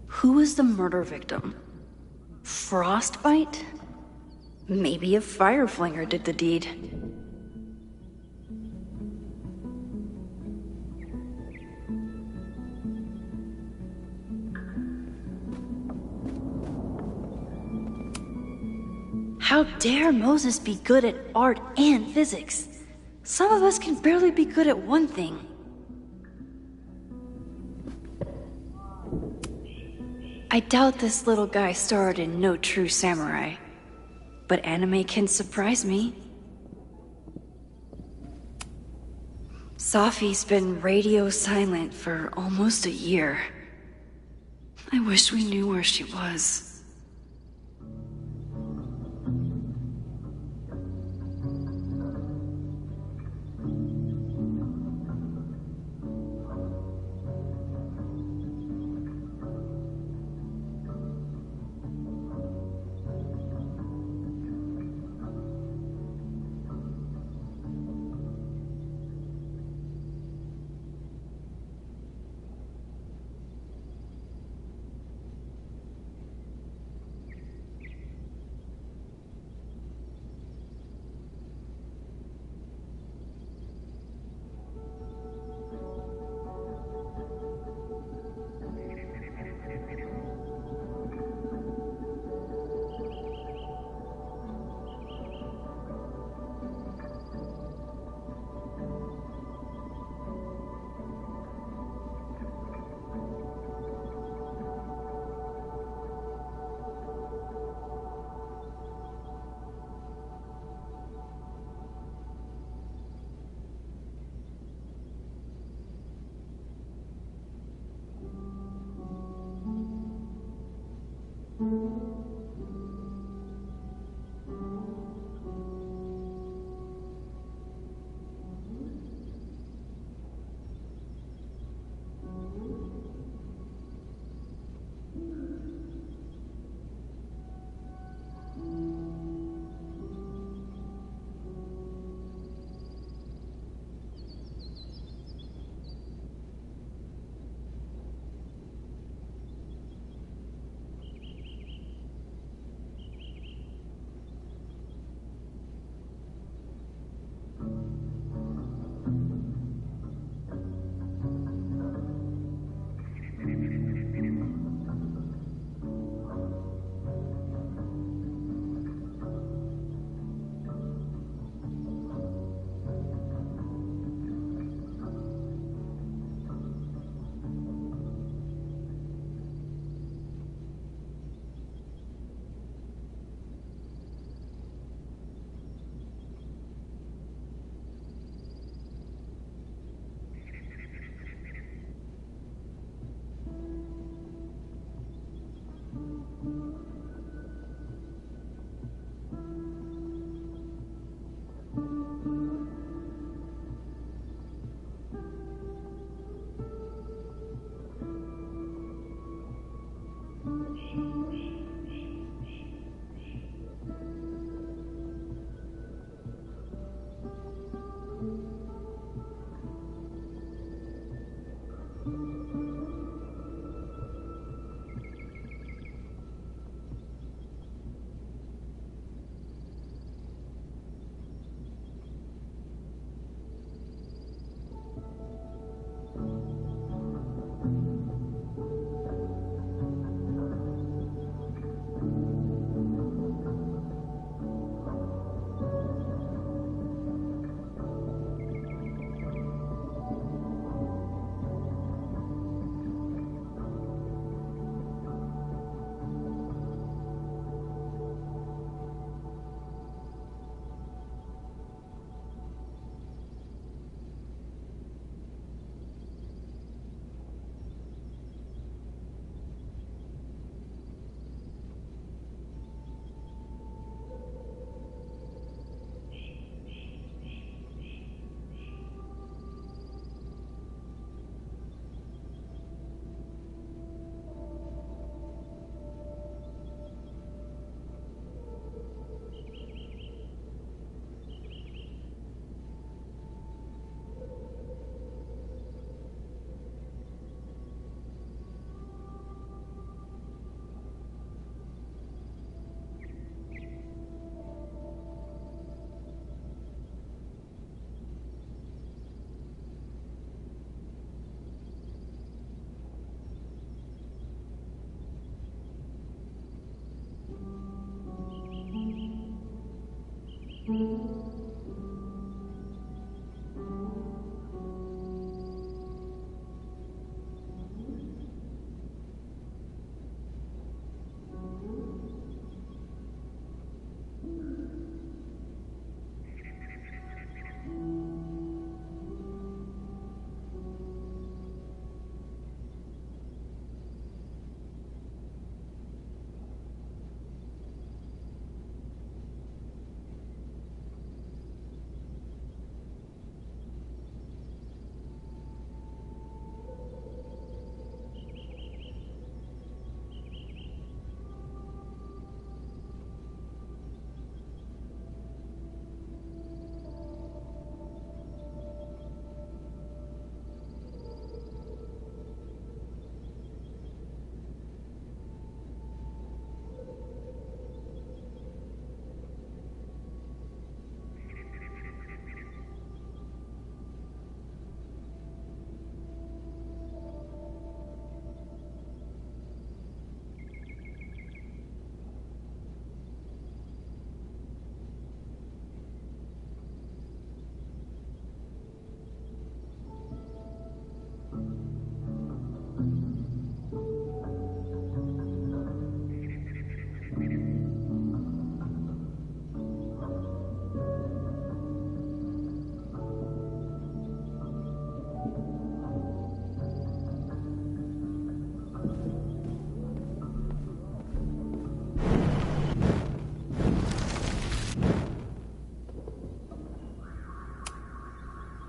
Who was the murder victim? Frostbite? Maybe a fire flinger did the deed. How dare Moses be good at art and physics? Some of us can barely be good at one thing. I doubt this little guy starred in No True Samurai, but anime can surprise me. Safi's been radio silent for almost a year. I wish we knew where she was.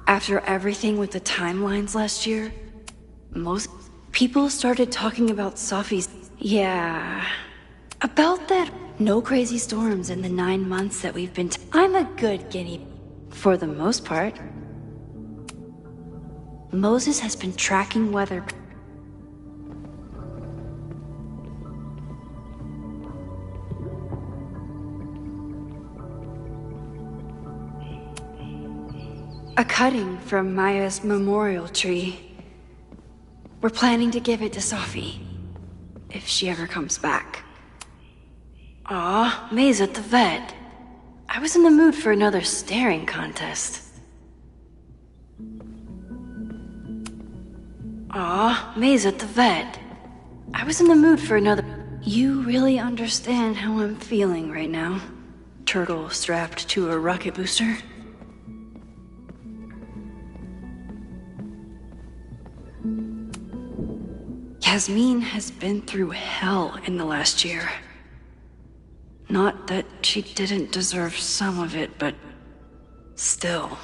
After everything with the timelines last year, most people started talking about Safi's... Yeah... About that no crazy storms in the 9 months that we've been... I'm a good guinea... For the most part. Moses has been tracking weather... A cutting from Maya's memorial tree. We're planning to give it to Safi, if she ever comes back. Aw, May's at the vet. I was in the mood for another staring contest. Aw, May's at the vet. I was in the mood for another... You really understand how I'm feeling right now? Turtle strapped to a rocket booster? Yasmin has been through hell in the last year. Not that she didn't deserve some of it, but still.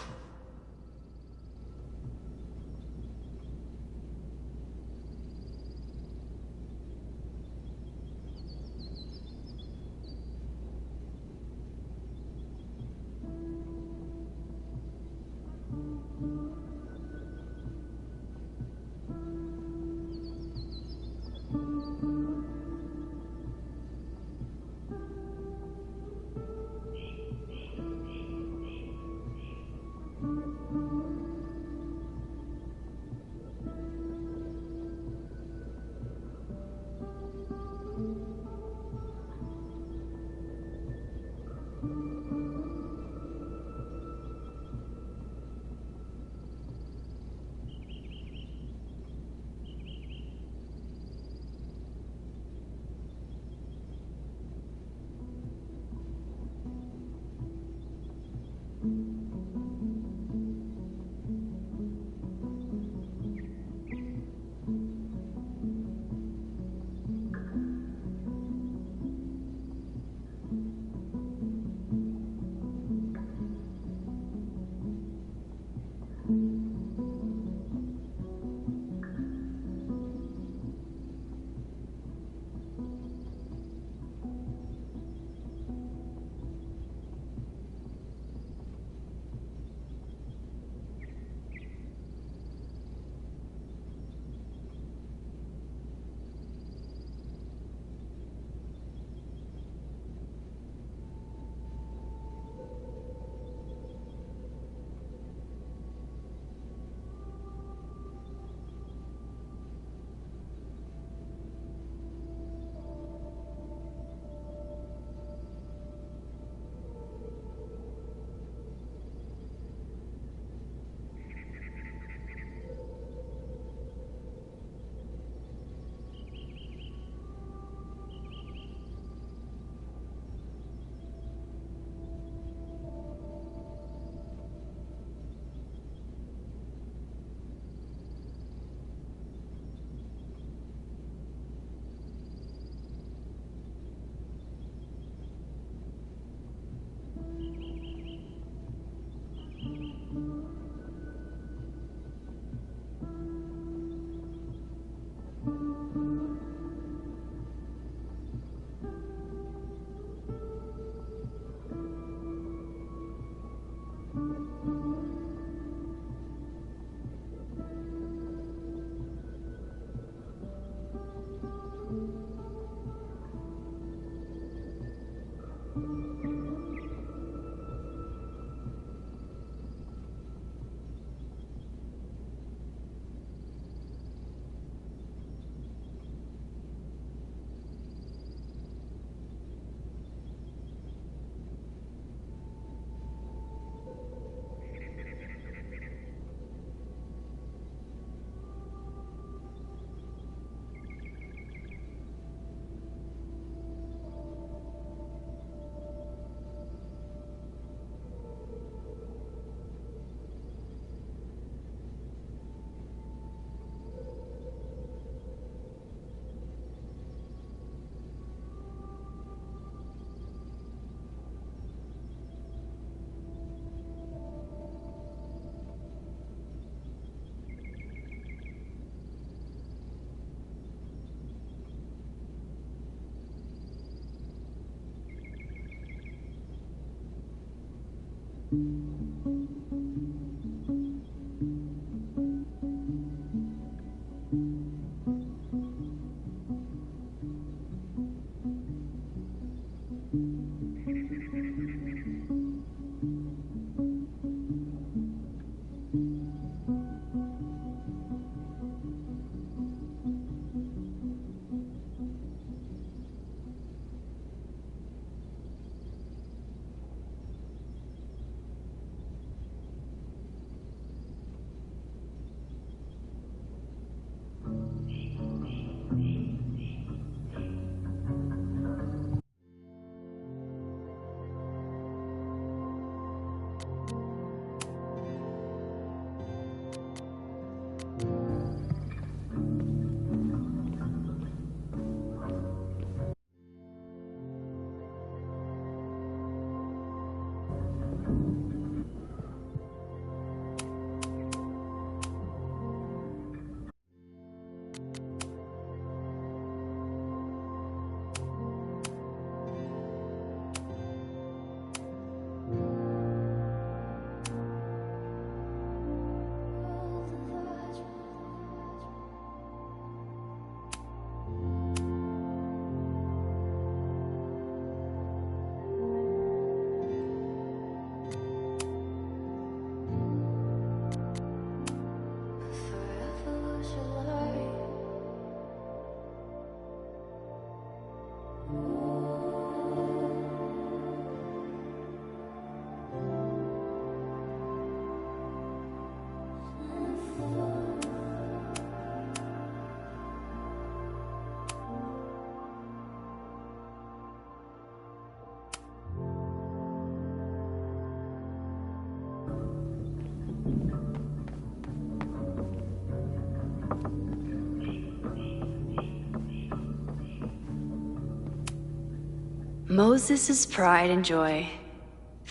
Moses' pride and joy.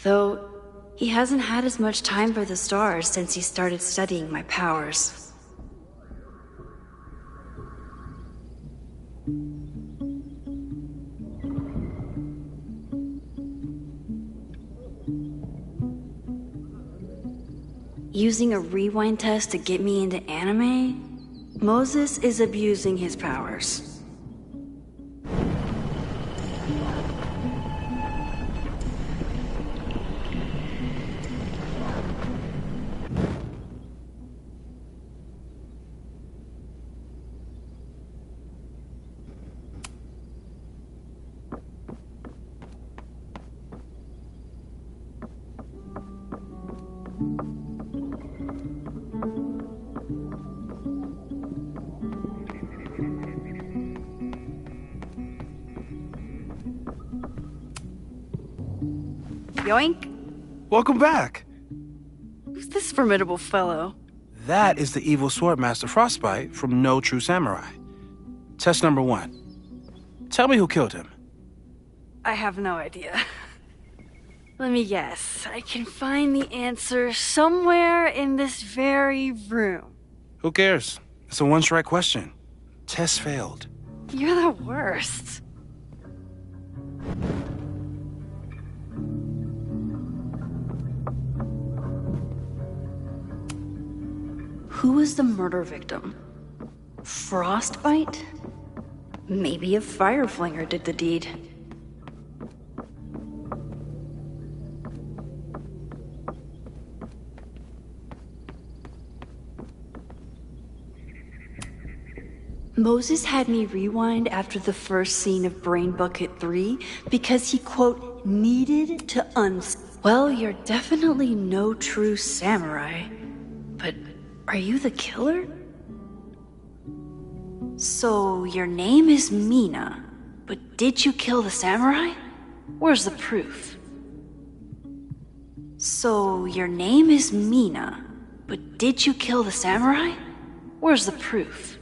Though he hasn't had as much time for the stars since he started studying my powers. Using a rewind test to get me into anime? Moses is abusing his powers. Yoink! Welcome back! Who's this formidable fellow? That is the evil Swordmaster Frostbite from No True Samurai. Test number 1. Tell me who killed him. I have no idea. Let me guess. I can find the answer somewhere in this very room. Who cares? It's a one-strike question. Test failed. You're the worst. Who was the murder victim? Frostbite? Maybe a Fireflinger did the deed. Moses had me rewind after the first scene of Brain Bucket 3 because he, quote, needed to Well, you're definitely no true samurai. But are you the killer? So, your name is Mina, but did you kill the samurai? Where's the proof? So, your name is Mina, but did you kill the samurai? Where's the proof?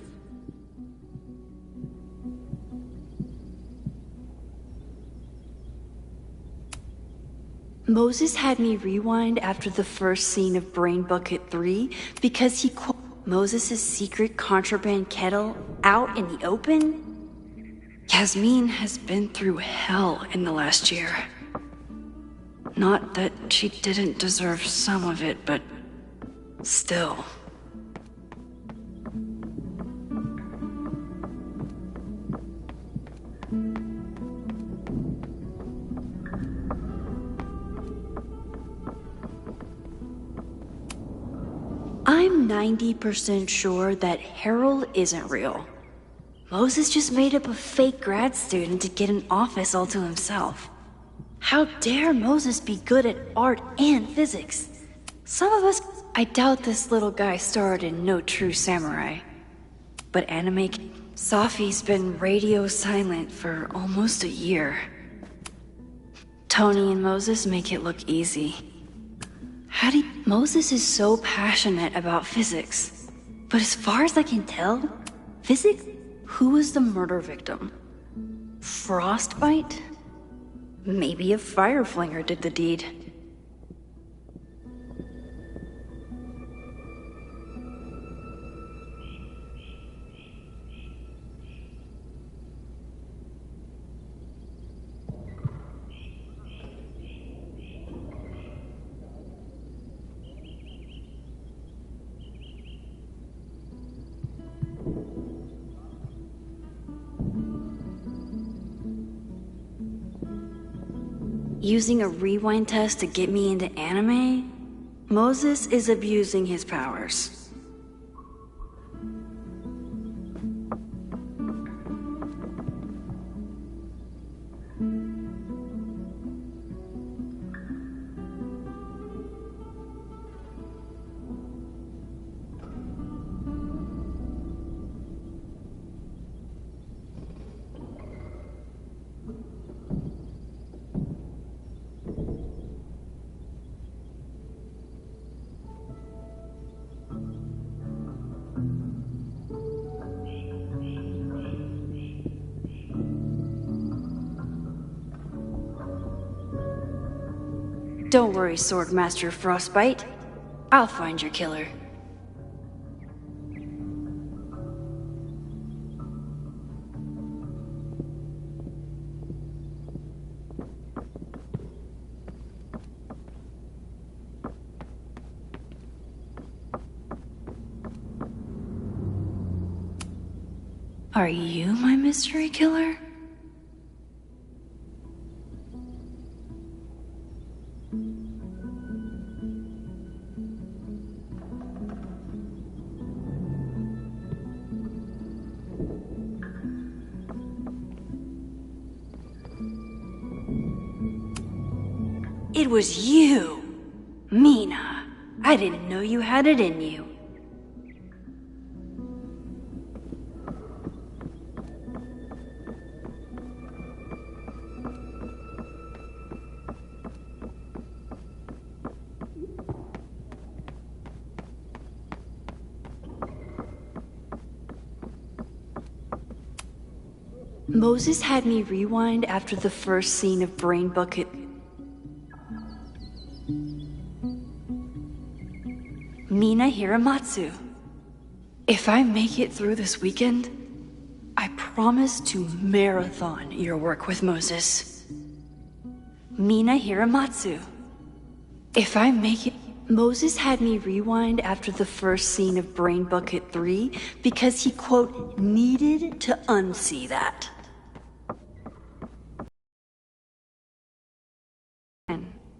Moses had me rewind after the first scene of Brain Bucket 3 because he Moses' secret contraband kettle out in the open? Yasmin has been through hell in the last year. Not that she didn't deserve some of it, but still. I'm 90% sure that Harold isn't real. Moses just made up a fake grad student to get an office all to himself. How dare Moses be good at art and physics? Some of us... I doubt this little guy starred in No True Samurai. But anime... Safi's been radio silent for almost a year. Tony and Moses make it look easy. Moses is so passionate about physics. But as far as I can tell, physics? Who was the murder victim? Frostbite? Maybe a fire flinger did the deed. Using a rewind test to get me into anime? Moses is abusing his powers. Don't worry, Swordmaster Frostbite. I'll find your killer. Are you my mystery killer? It was you! Mina, I didn't know you had it in you. Moses had me rewind after the first scene of Brain Bucket. Mina Hiramatsu. If I make it through this weekend, I promise to marathon your work with Moses. Mina Hiramatsu. If I make it... Moses had me rewind after the first scene of Brain Bucket 3 because he, quote, needed to unsee that.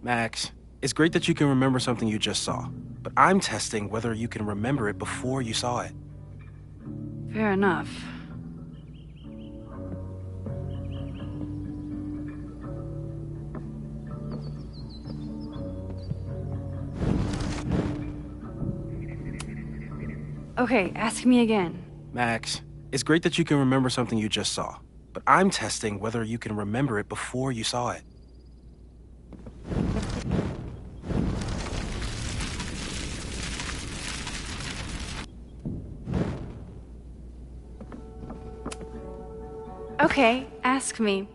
Max, it's great that you can remember something you just saw, but I'm testing whether you can remember it before you saw it. Fair enough. Okay, ask me again. Max, it's great that you can remember something you just saw, but I'm testing whether you can remember it before you saw it. Okay, ask me.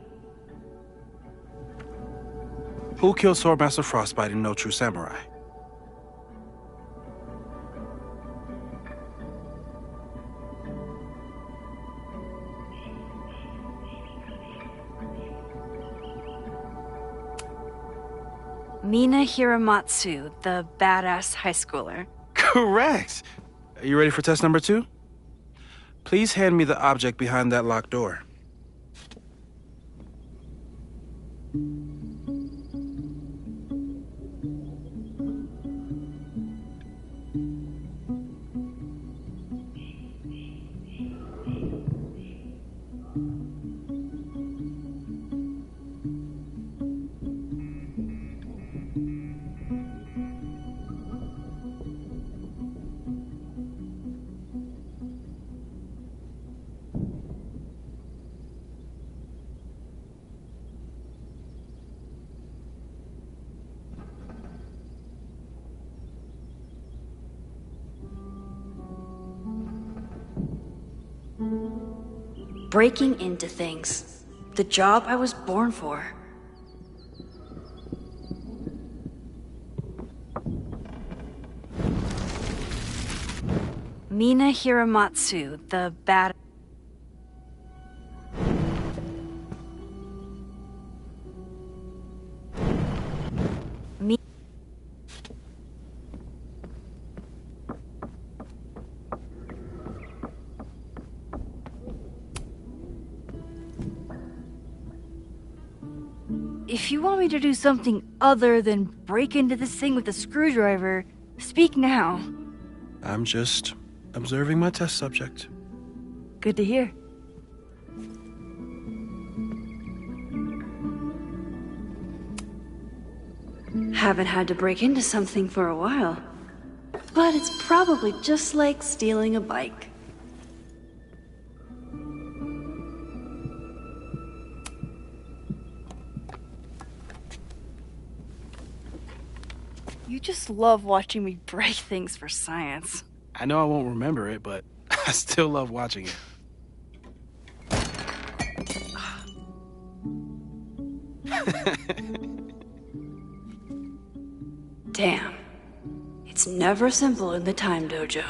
Who killed Swordmaster Frostbite in No True Samurai? Mina Hiramatsu, the badass high schooler. Correct! Are you ready for test number 2? Please hand me the object behind that locked door. Breaking into things. The job I was born for. Mina Hiramatsu, the bad... If you want me to do something other than break into this thing with a screwdriver, speak now. I'm just observing my test subject. Good to hear. Haven't had to break into something for a while. But it's probably just like stealing a bike. You just love watching me break things for science. I know I won't remember it, but I still love watching it. Damn. It's never simple in the Time Dojo.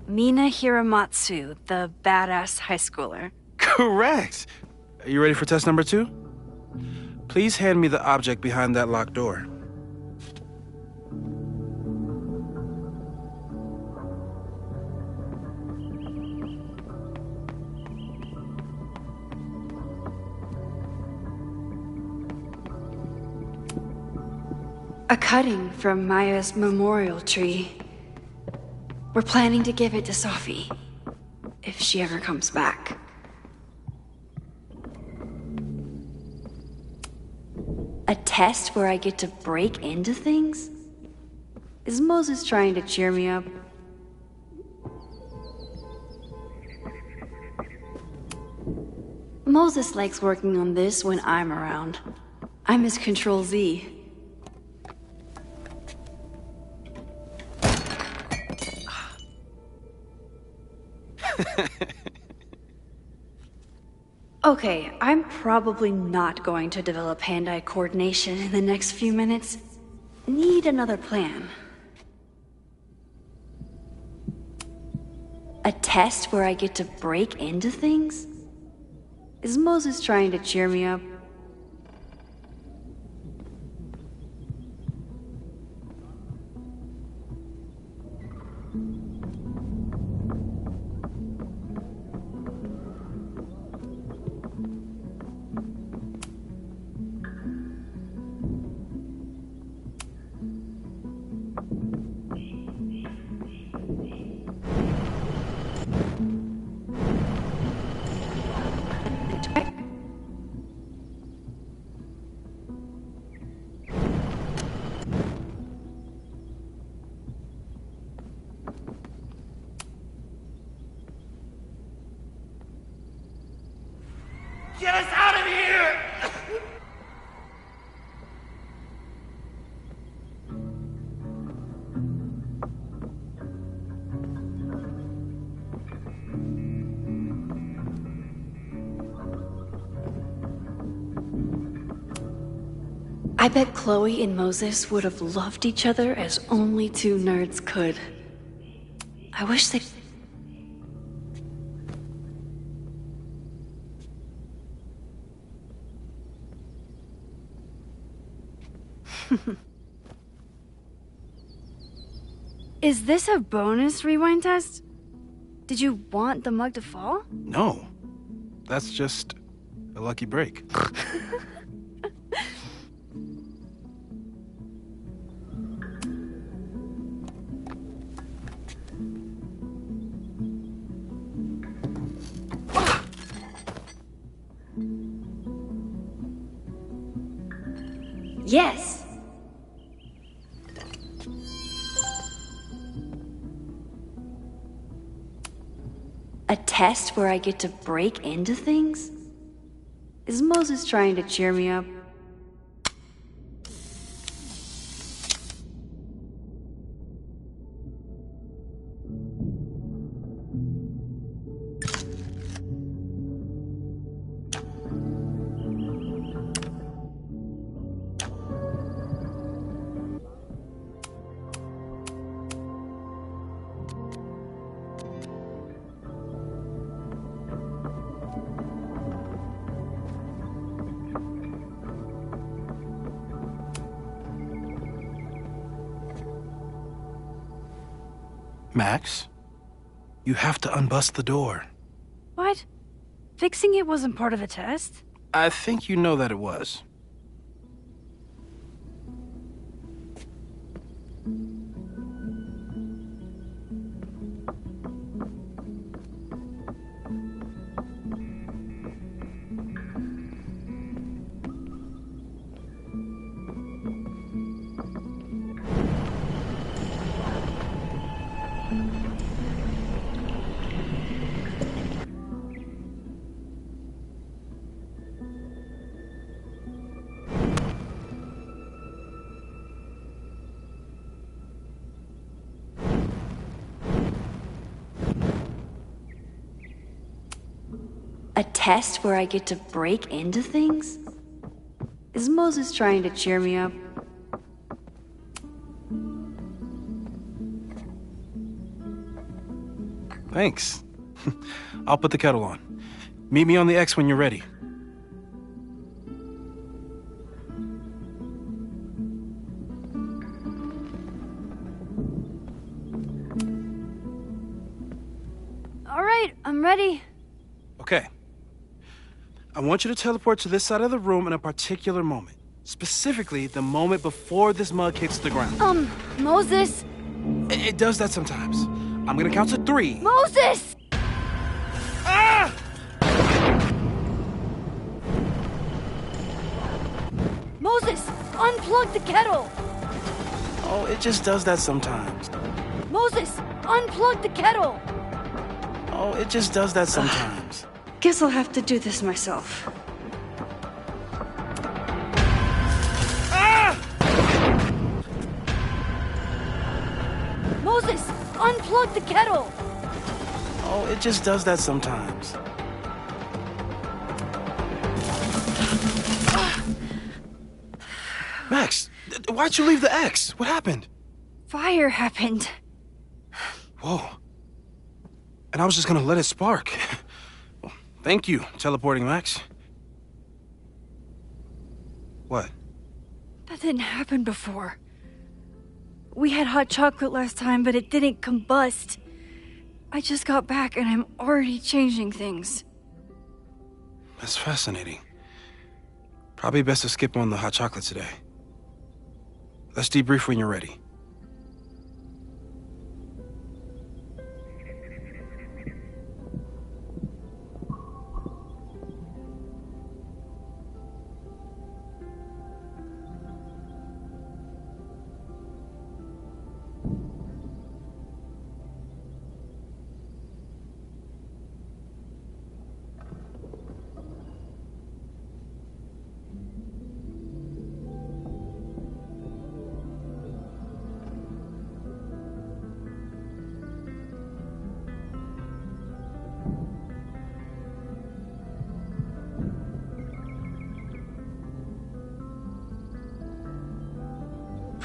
Mina Hiramatsu, the badass high schooler. Correct! Are you ready for test number 2? Please hand me the object behind that locked door. A cutting from Maya's memorial tree. We're planning to give it to Sophie, if she ever comes back. A test where I get to break into things? Is Moses trying to cheer me up? Moses likes working on this when I'm around. I'm his Control Z. Okay, I'm probably not going to develop hand-eye coordination in the next few minutes. Need another plan. A test where I get to break into things? Is Moses trying to cheer me up? Get us out of here! I bet Chloe and Moses would have loved each other as only two nerds could. I wish they... Is this a bonus rewind test? Did you want the mug to fall? No. That's just a lucky break. Yes! A test where I get to break into things? Is Moses trying to cheer me up? Max, you have to unbust the door. What? Fixing it wasn't part of the test? I think you know that it was. A test where I get to break into things? Is Moses trying to cheer me up? Thanks. I'll put the kettle on. Meet me on the X when you're ready. All right, I'm ready. Okay. I want you to teleport to this side of the room in a particular moment. Specifically, the moment before this mug hits the ground. Moses! It does that sometimes. I'm gonna count to 3. Moses! Ah! Moses, unplug the kettle! Oh, it just does that sometimes. Moses, unplug the kettle! Oh, it just does that sometimes. Guess I'll have to do this myself. Ah! Moses, unplug the kettle! Oh, it just does that sometimes. Max, why'd you leave the X? What happened? Fire happened. Whoa. And I was just gonna let it spark. Well, thank you, teleporting Max. What? That didn't happen before. We had hot chocolate last time, but it didn't combust. I just got back and I'm already changing things. That's fascinating. Probably best to skip on the hot chocolate today. Let's debrief when you're ready.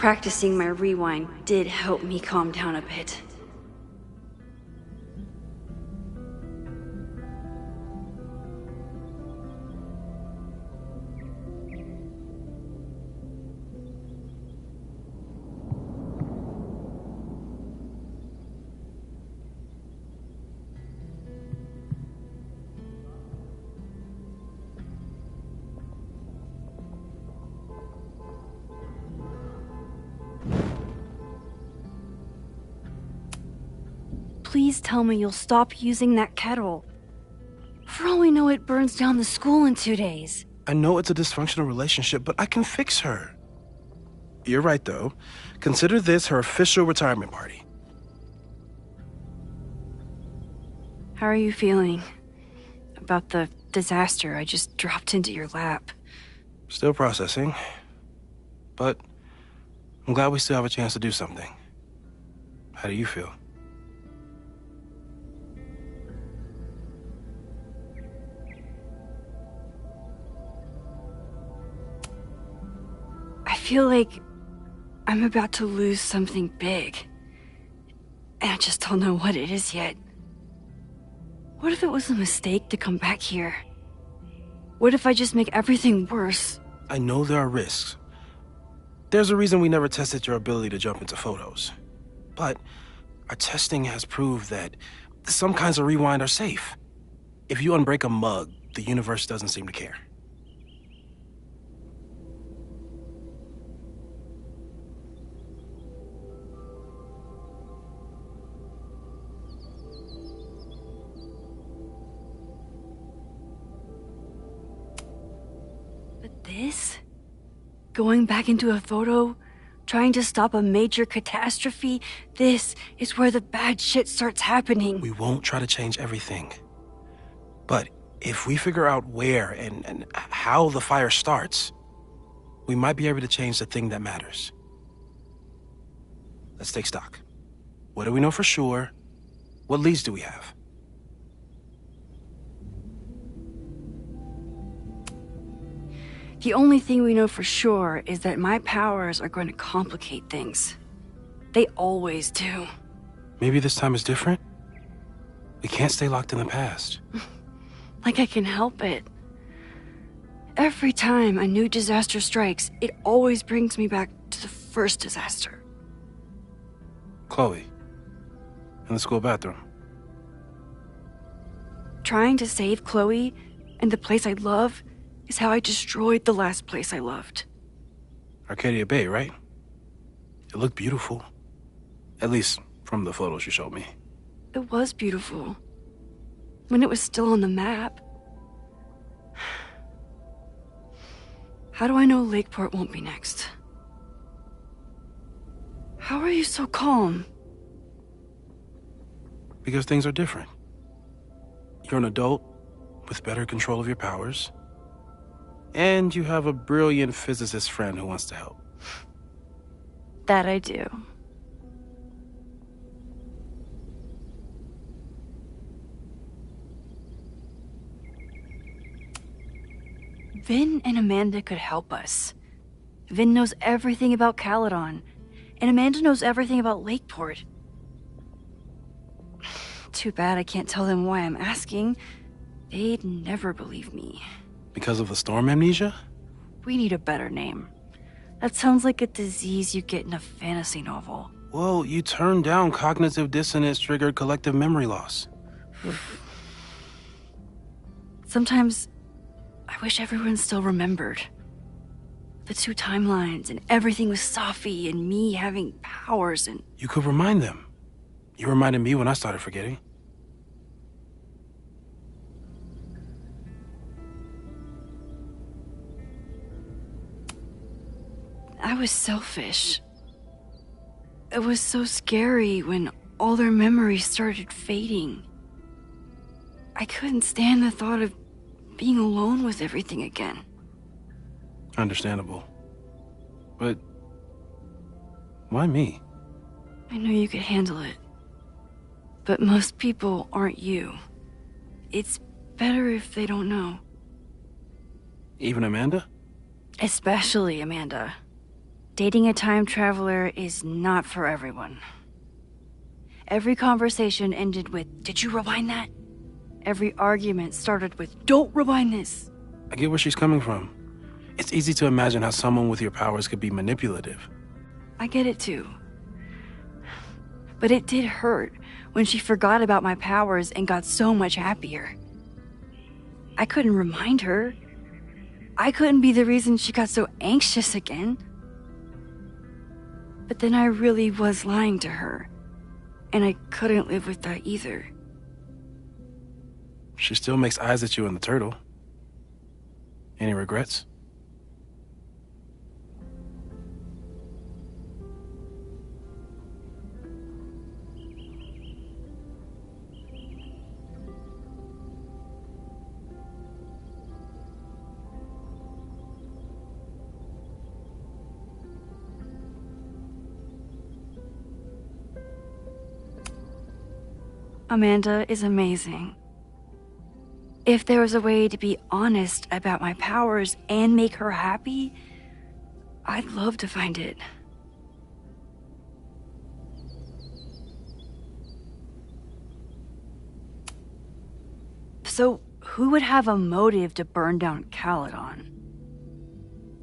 Practicing my rewind did help me calm down a bit. Please tell me you'll stop using that kettle. For all we know, it burns down the school in 2 days. I know it's a dysfunctional relationship, but I can fix her. You're right, though. Consider this her official retirement party. How are you feeling about the disaster I just dropped into your lap? Still processing. But I'm glad we still have a chance to do something. How do you feel? I feel like I'm about to lose something big. And I just don't know what it is yet. What if it was a mistake to come back here? What if I just make everything worse? I know there are risks. There's a reason we never tested your ability to jump into photos. But our testing has proved that some kinds of rewind are safe. If you unbreak a mug, the universe doesn't seem to care. This? Going back into a photo? Trying to stop a major catastrophe? This is where the bad shit starts happening. We won't try to change everything. But if we figure out where and how the fire starts, we might be able to change the thing that matters. Let's take stock. What do we know for sure? What leads do we have? The only thing we know for sure is that my powers are going to complicate things. They always do. Maybe this time is different? We can't stay locked in the past. Like I can help it. Every time a new disaster strikes, it always brings me back to the first disaster. Chloe, in the school bathroom. Trying to save Chloe and the place I love is how I destroyed the last place I loved. Arcadia Bay, right? It looked beautiful. At least from the photos you showed me. It was beautiful. When it was still on the map. How do I know Lakeport won't be next? How are you so calm? Because things are different. You're an adult with better control of your powers. And you have a brilliant physicist friend who wants to help. That I do. Vin and Amanda could help us. Vin knows everything about Caledon, and Amanda knows everything about Lakeport. Too bad I can't tell them why I'm asking. They'd never believe me. Because of the storm amnesia? We need a better name. That sounds like a disease you get in a fantasy novel. Well, you turned down cognitive dissonance triggered collective memory loss. Sometimes I wish everyone still remembered. The two timelines and everything with Safi and me having powers and... You could remind them. You reminded me when I started forgetting. I was selfish. It was so scary when all their memories started fading. I couldn't stand the thought of being alone with everything again. Understandable. But why me? I know you could handle it. But most people aren't you. It's better if they don't know. Even Amanda? Especially Amanda. Dating a time traveler is not for everyone. Every conversation ended with, "Did you rewind that?" Every argument started with, "Don't rewind this." I get where she's coming from. It's easy to imagine how someone with your powers could be manipulative. I get it too. But it did hurt when she forgot about my powers and got so much happier. I couldn't remind her. I couldn't be the reason she got so anxious again. But then I really was lying to her, and I couldn't live with that either. She still makes eyes at you and the turtle. Any regrets? Amanda is amazing. If there was a way to be honest about my powers and make her happy, I'd love to find it. So, who would have a motive to burn down Caledon?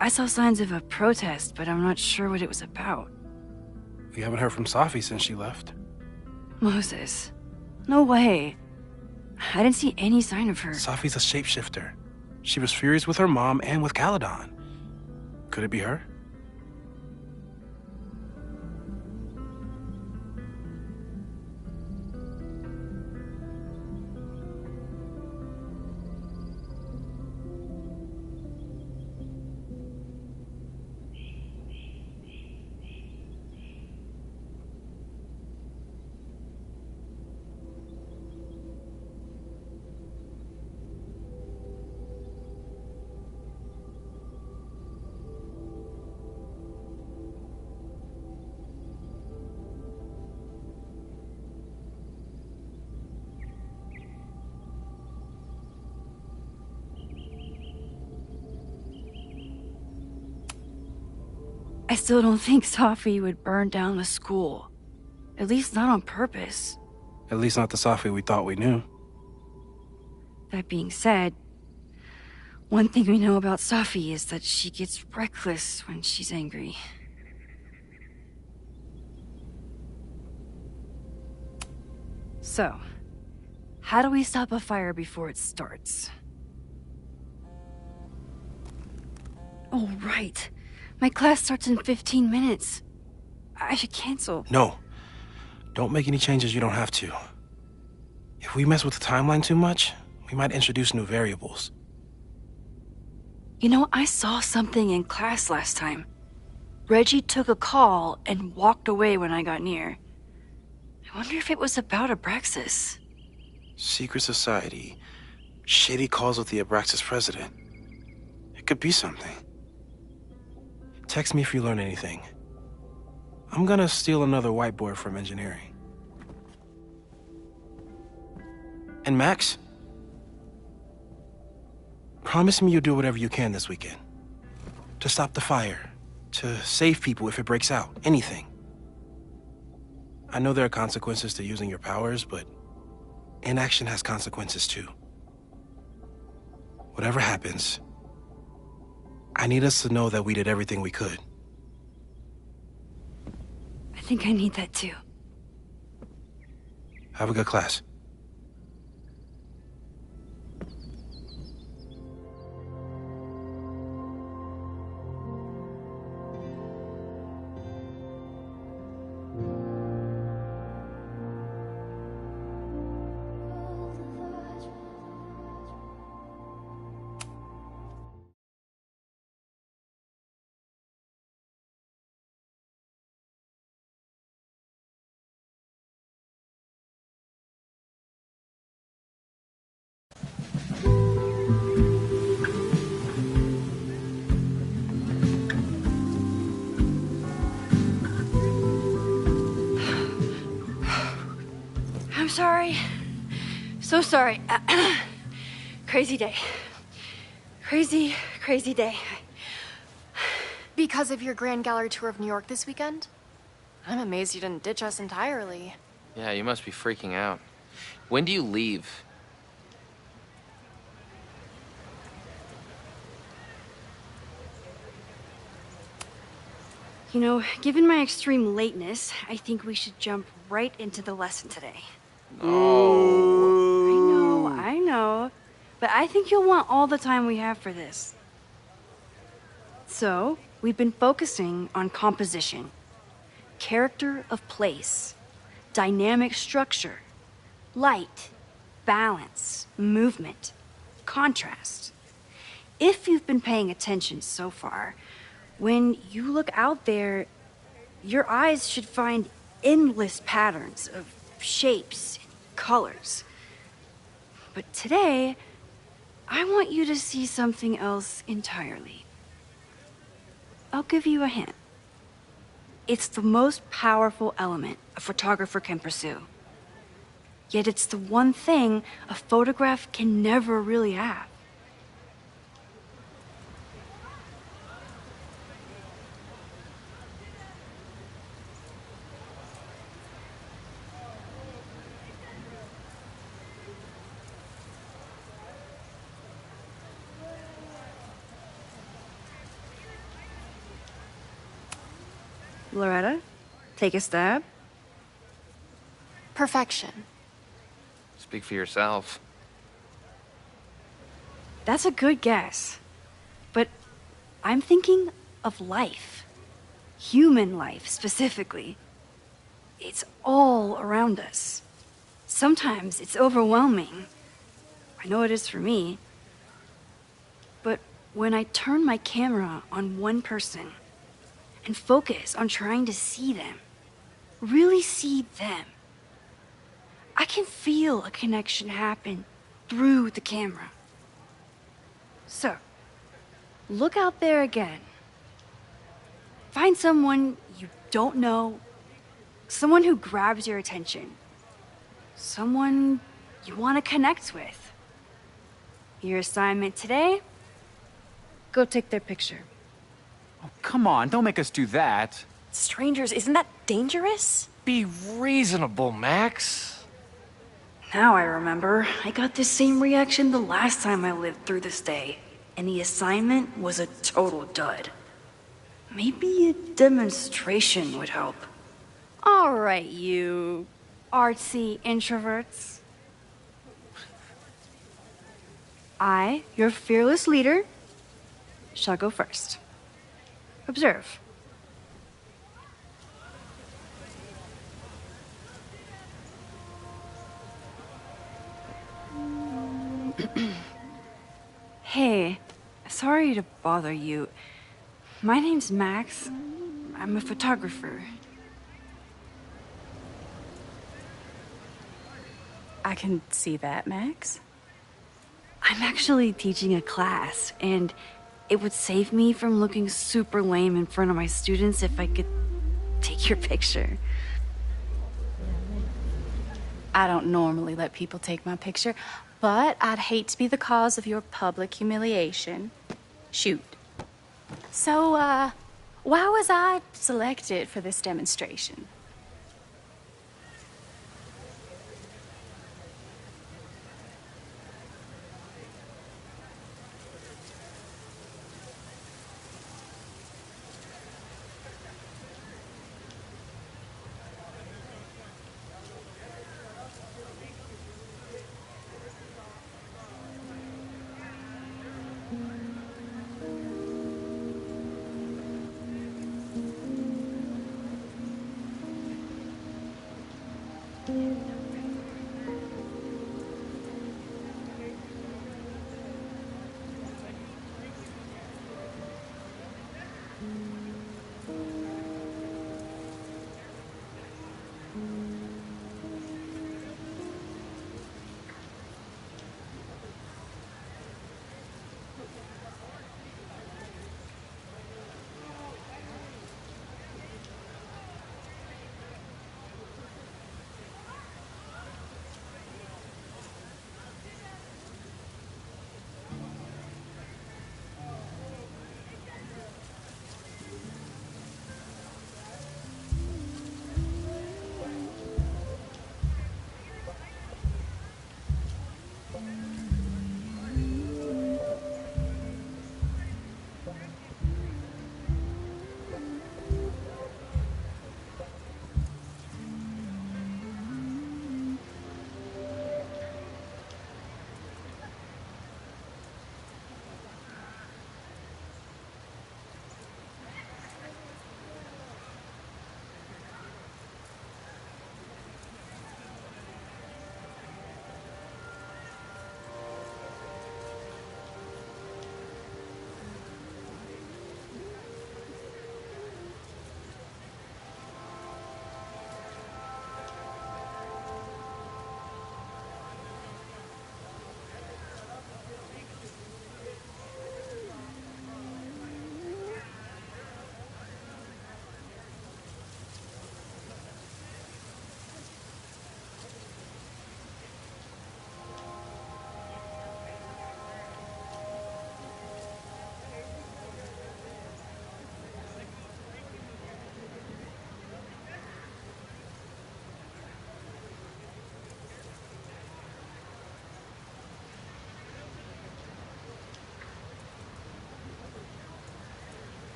I saw signs of a protest, but I'm not sure what it was about. We haven't heard from Safi since she left. Moses. No way. I didn't see any sign of her. Safi's a shapeshifter. She was furious with her mom and with Caledon. Could it be her? I still don't think Safi would burn down the school. At least not on purpose. At least not the Safi we thought we knew. That being said, one thing we know about Safi is that she gets reckless when she's angry. So, how do we stop a fire before it starts? Oh, right. My class starts in 15 minutes. I should cancel. No. Don't make any changes you don't have to. If we mess with the timeline too much, we might introduce new variables. You know, I saw something in class last time. Reggie took a call and walked away when I got near. I wonder if it was about Abraxas. Secret society. Shady calls with the Abraxas president. It could be something. Text me if you learn anything. I'm gonna steal another whiteboard from engineering. And Max? Promise me you'll do whatever you can this weekend. To stop the fire. To save people if it breaks out. Anything. I know there are consequences to using your powers, but inaction has consequences too. Whatever happens, I need us to know that we did everything we could. I think I need that too. Have a good class. I'm sorry. So sorry. Crazy day. Crazy day. Because of your Grand Gallery tour of New York this weekend? I'm amazed you didn't ditch us entirely. Yeah, you must be freaking out. When do you leave? You know, given my extreme lateness, I think we should jump right into the lesson today. Oh. I know. But I think you'll want all the time we have for this. So, we've been focusing on composition, character of place, dynamic structure, light, balance, movement, contrast. If you've been paying attention so far, when you look out there, your eyes should find endless patterns of shapes and colors. But today, I want you to see something else entirely. I'll give you a hint. It's the most powerful element a photographer can pursue. Yet it's the one thing a photograph can never really have. Loretta, take a stab. Perfection. Speak for yourself. That's a good guess. But I'm thinking of life. Human life, specifically. It's all around us. Sometimes it's overwhelming. I know it is for me. But when I turn my camera on one person and focus on trying to see them, really see them, I can feel a connection happen through the camera. So, look out there again. Find someone you don't know, someone who grabs your attention, someone you want to connect with. Your assignment today? Go take their picture. Oh, come on, don't make us do that. Strangers, isn't that dangerous? Be reasonable, Max. Now I remember. I got this same reaction the last time I lived through this day, and the assignment was a total dud. Maybe a demonstration would help. All right, you artsy introverts. I, your fearless leader, shall go first. Observe. Hey, sorry to bother you. My name's Max. I'm a photographer. I can see that, Max. I'm actually teaching a class, and it would save me from looking super lame in front of my students if I could take your picture. I don't normally let people take my picture, but I'd hate to be the cause of your public humiliation. Shoot. So, why was I selected for this demonstration?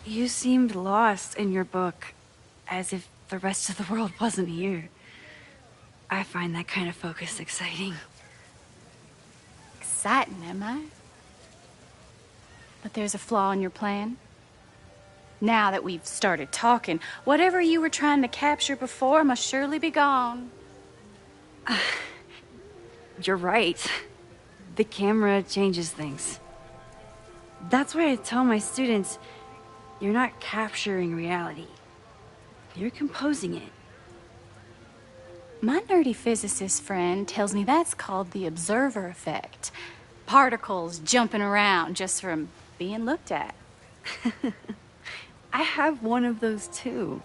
You seemed lost in your book, as if the rest of the world wasn't here. I find that kind of focus exciting. Exciting, am I? But there's a flaw in your plan. Now that we've started talking, whatever you were trying to capture before must surely be gone. You're right. The camera changes things. That's why I tell my students, you're not capturing reality. You're composing it. My nerdy physicist friend tells me that's called the observer effect. Particles jumping around just from being looked at. I have one of those too.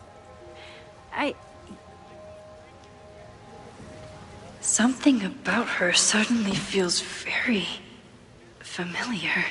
Something about her suddenly feels very familiar.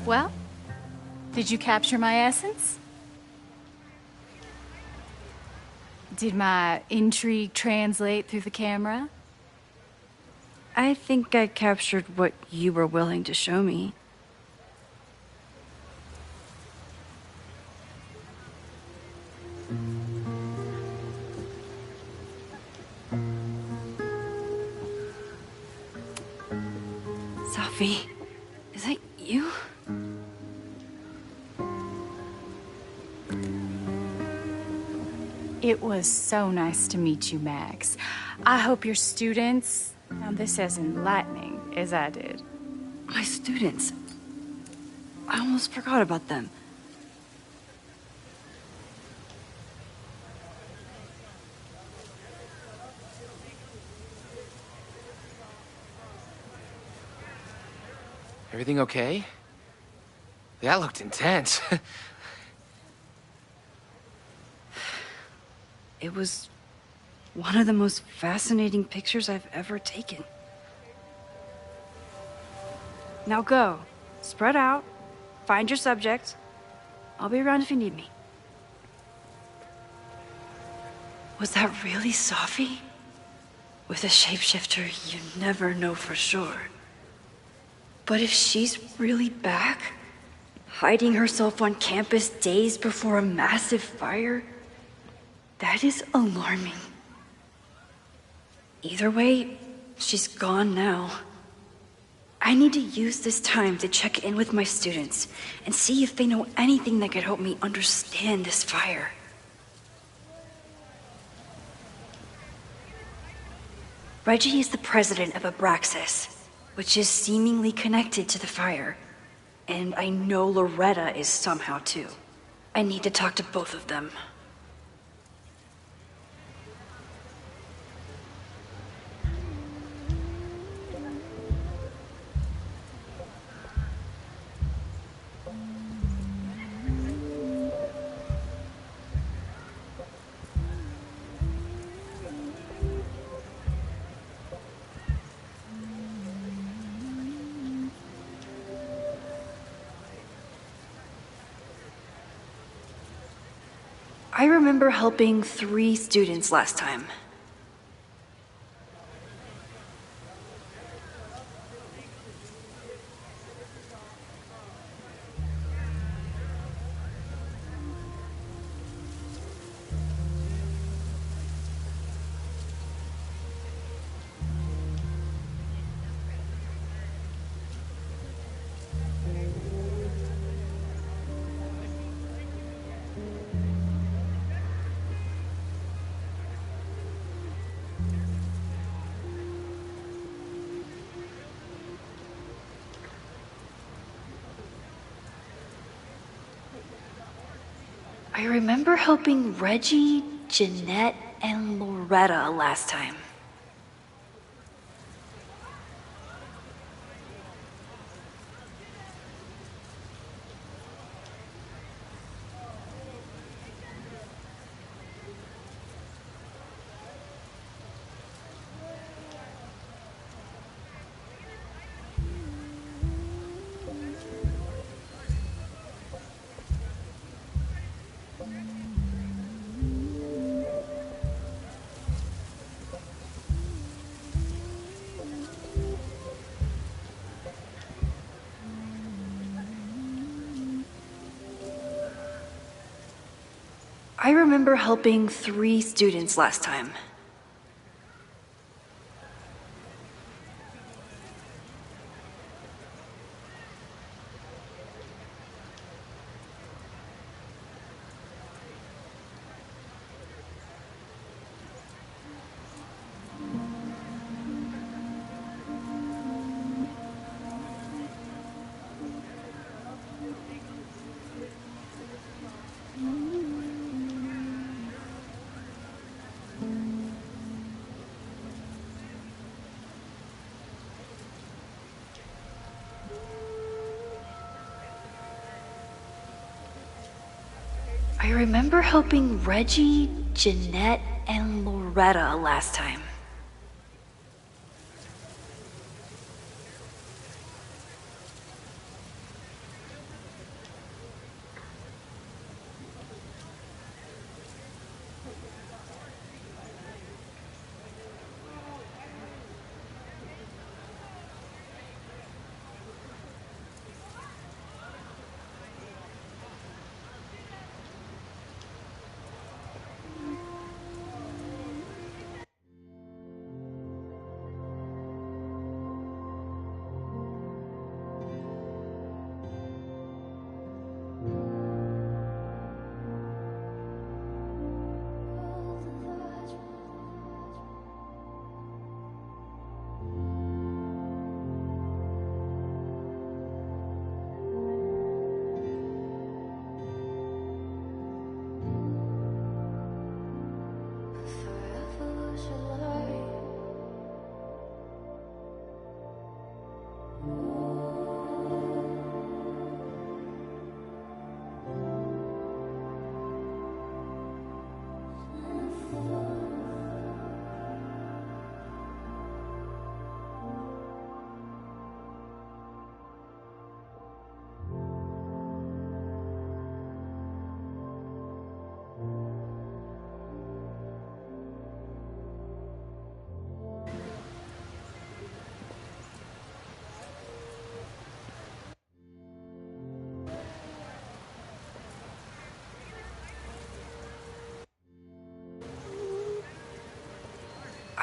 Well, did you capture my essence? Did my intrigue translate through the camera? I think I captured what you were willing to show me. Sophie, is that you? It was so nice to meet you, Max. I hope your students found this as enlightening as I did. My students. I almost forgot about them. Everything okay? That looked intense. It was one of the most fascinating pictures I've ever taken. Now go. Spread out. Find your subject. I'll be around if you need me. Was that really Sophie? With a shapeshifter, you never know for sure. But if she's really back, hiding herself on campus days before a massive fire, that is alarming. Either way, she's gone now. I need to use this time to check in with my students and see if they know anything that could help me understand this fire. Reggie is the president of Abraxas, which is seemingly connected to the fire. And I know Loretta is somehow too. I need to talk to both of them. I remember helping 3 students last time. I remember helping Reggie, Jeanette, and Loretta last time. I remember helping 3 students last time. I remember helping Reggie, Jeanette, and Loretta last time.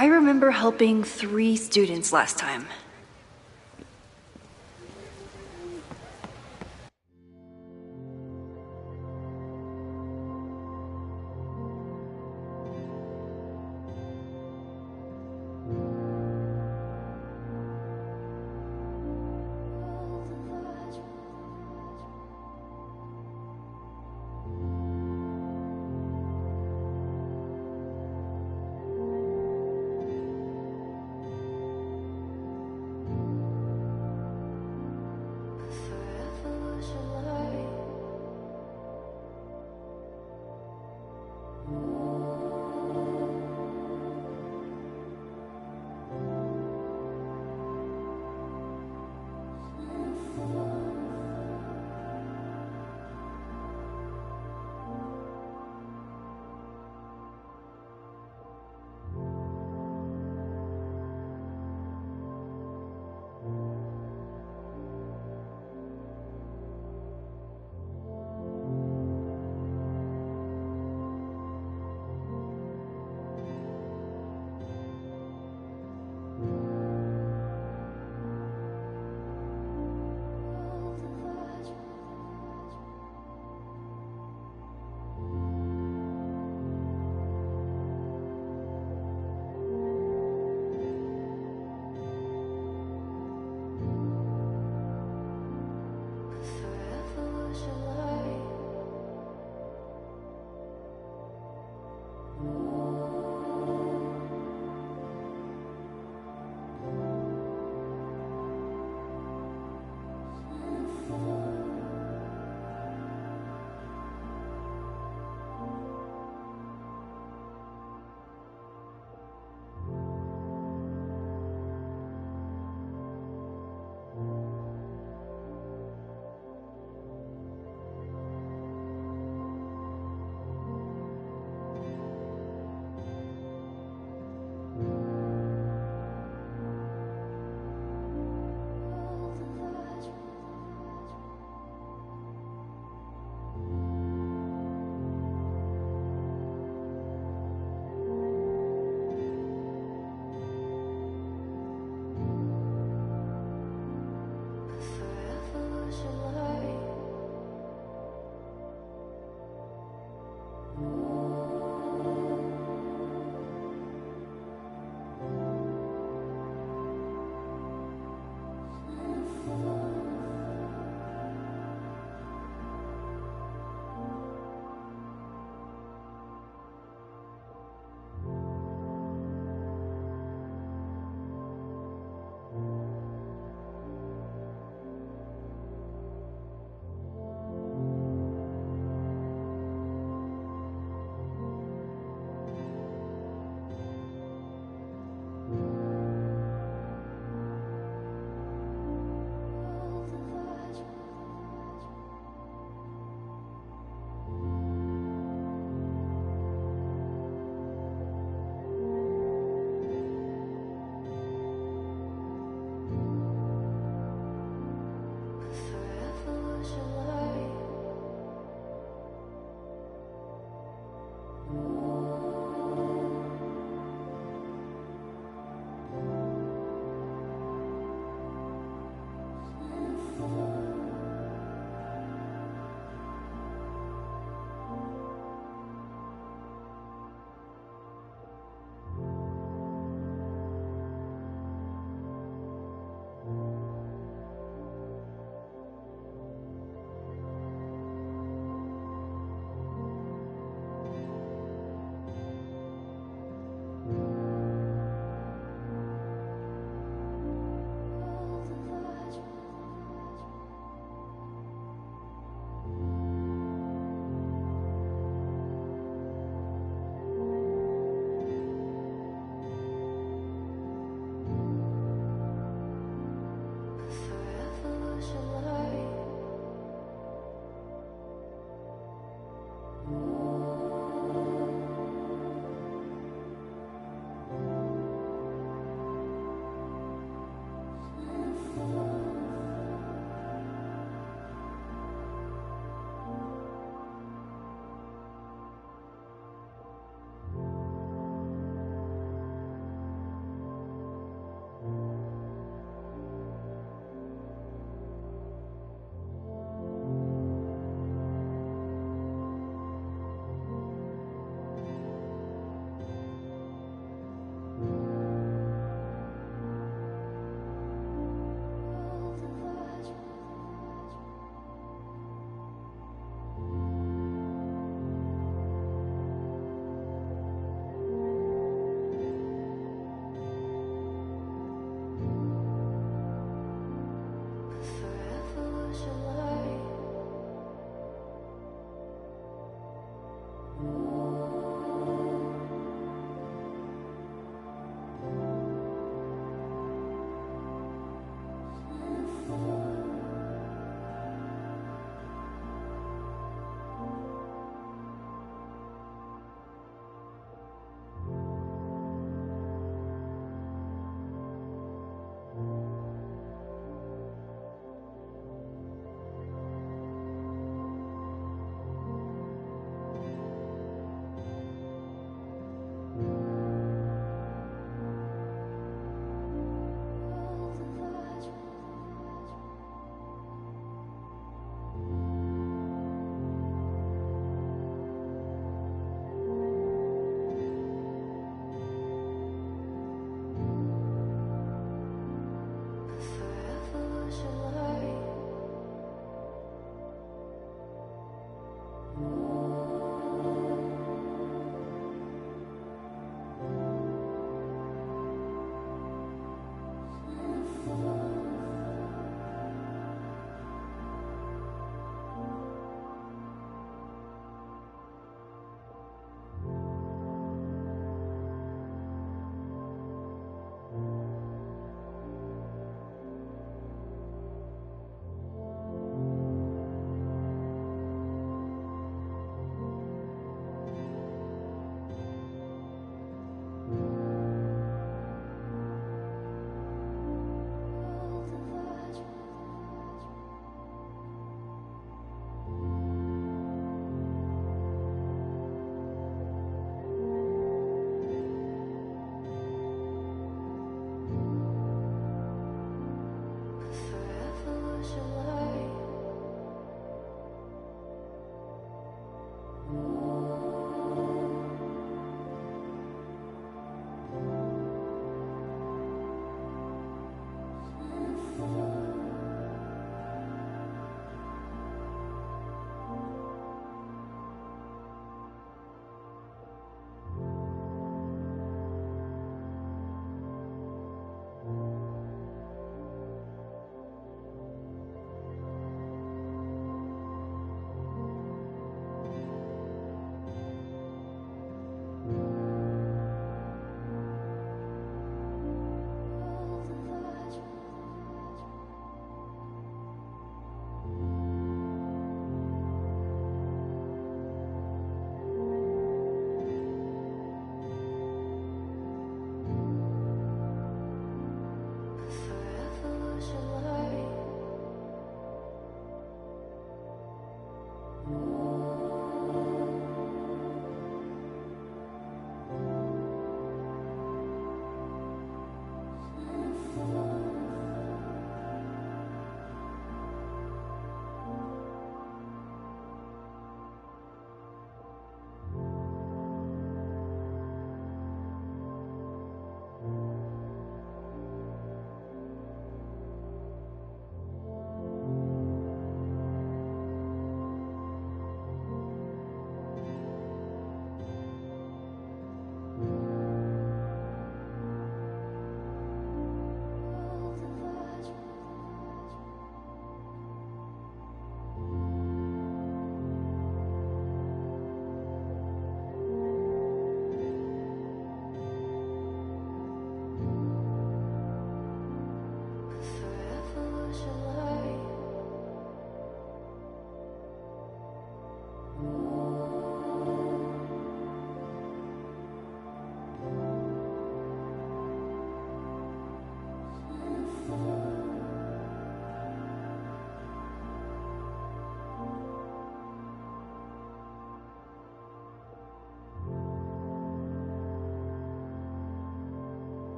I remember helping 3 students last time.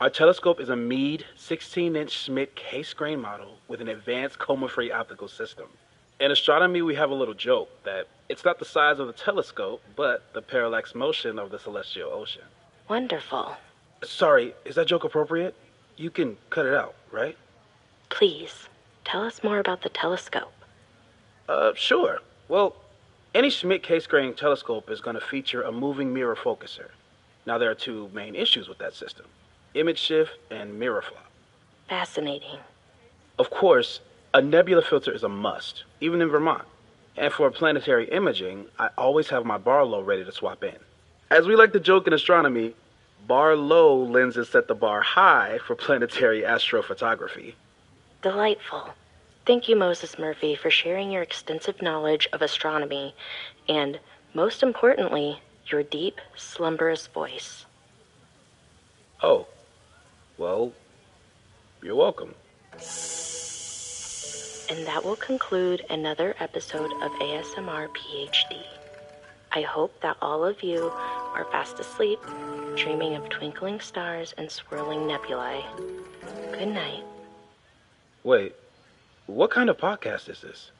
Our telescope is a Meade 16-inch Schmidt case-grain model with an advanced coma-free optical system. In astronomy, we have a little joke that it's not the size of the telescope, but the parallax motion of the celestial ocean. Wonderful. Sorry, is that joke appropriate? You can cut it out, right? Please, tell us more about the telescope. Sure. Well, any Schmidt case-grain telescope is going to feature a moving mirror focuser. Now, there are two main issues with that system: image shift and mirror flop. Fascinating. Of course, a nebula filter is a must, even in Vermont. And for planetary imaging, I always have my bar low ready to swap in. As we like to joke in astronomy, bar low lenses set the bar high for planetary astrophotography. Delightful. Thank you, Moses Murphy, for sharing your extensive knowledge of astronomy and, most importantly, your deep, slumberous voice. Oh, well, you're welcome. And that will conclude another episode of ASMR PhD. I hope that all of you are fast asleep, dreaming of twinkling stars and swirling nebulae. Good night. Wait, what kind of podcast is this?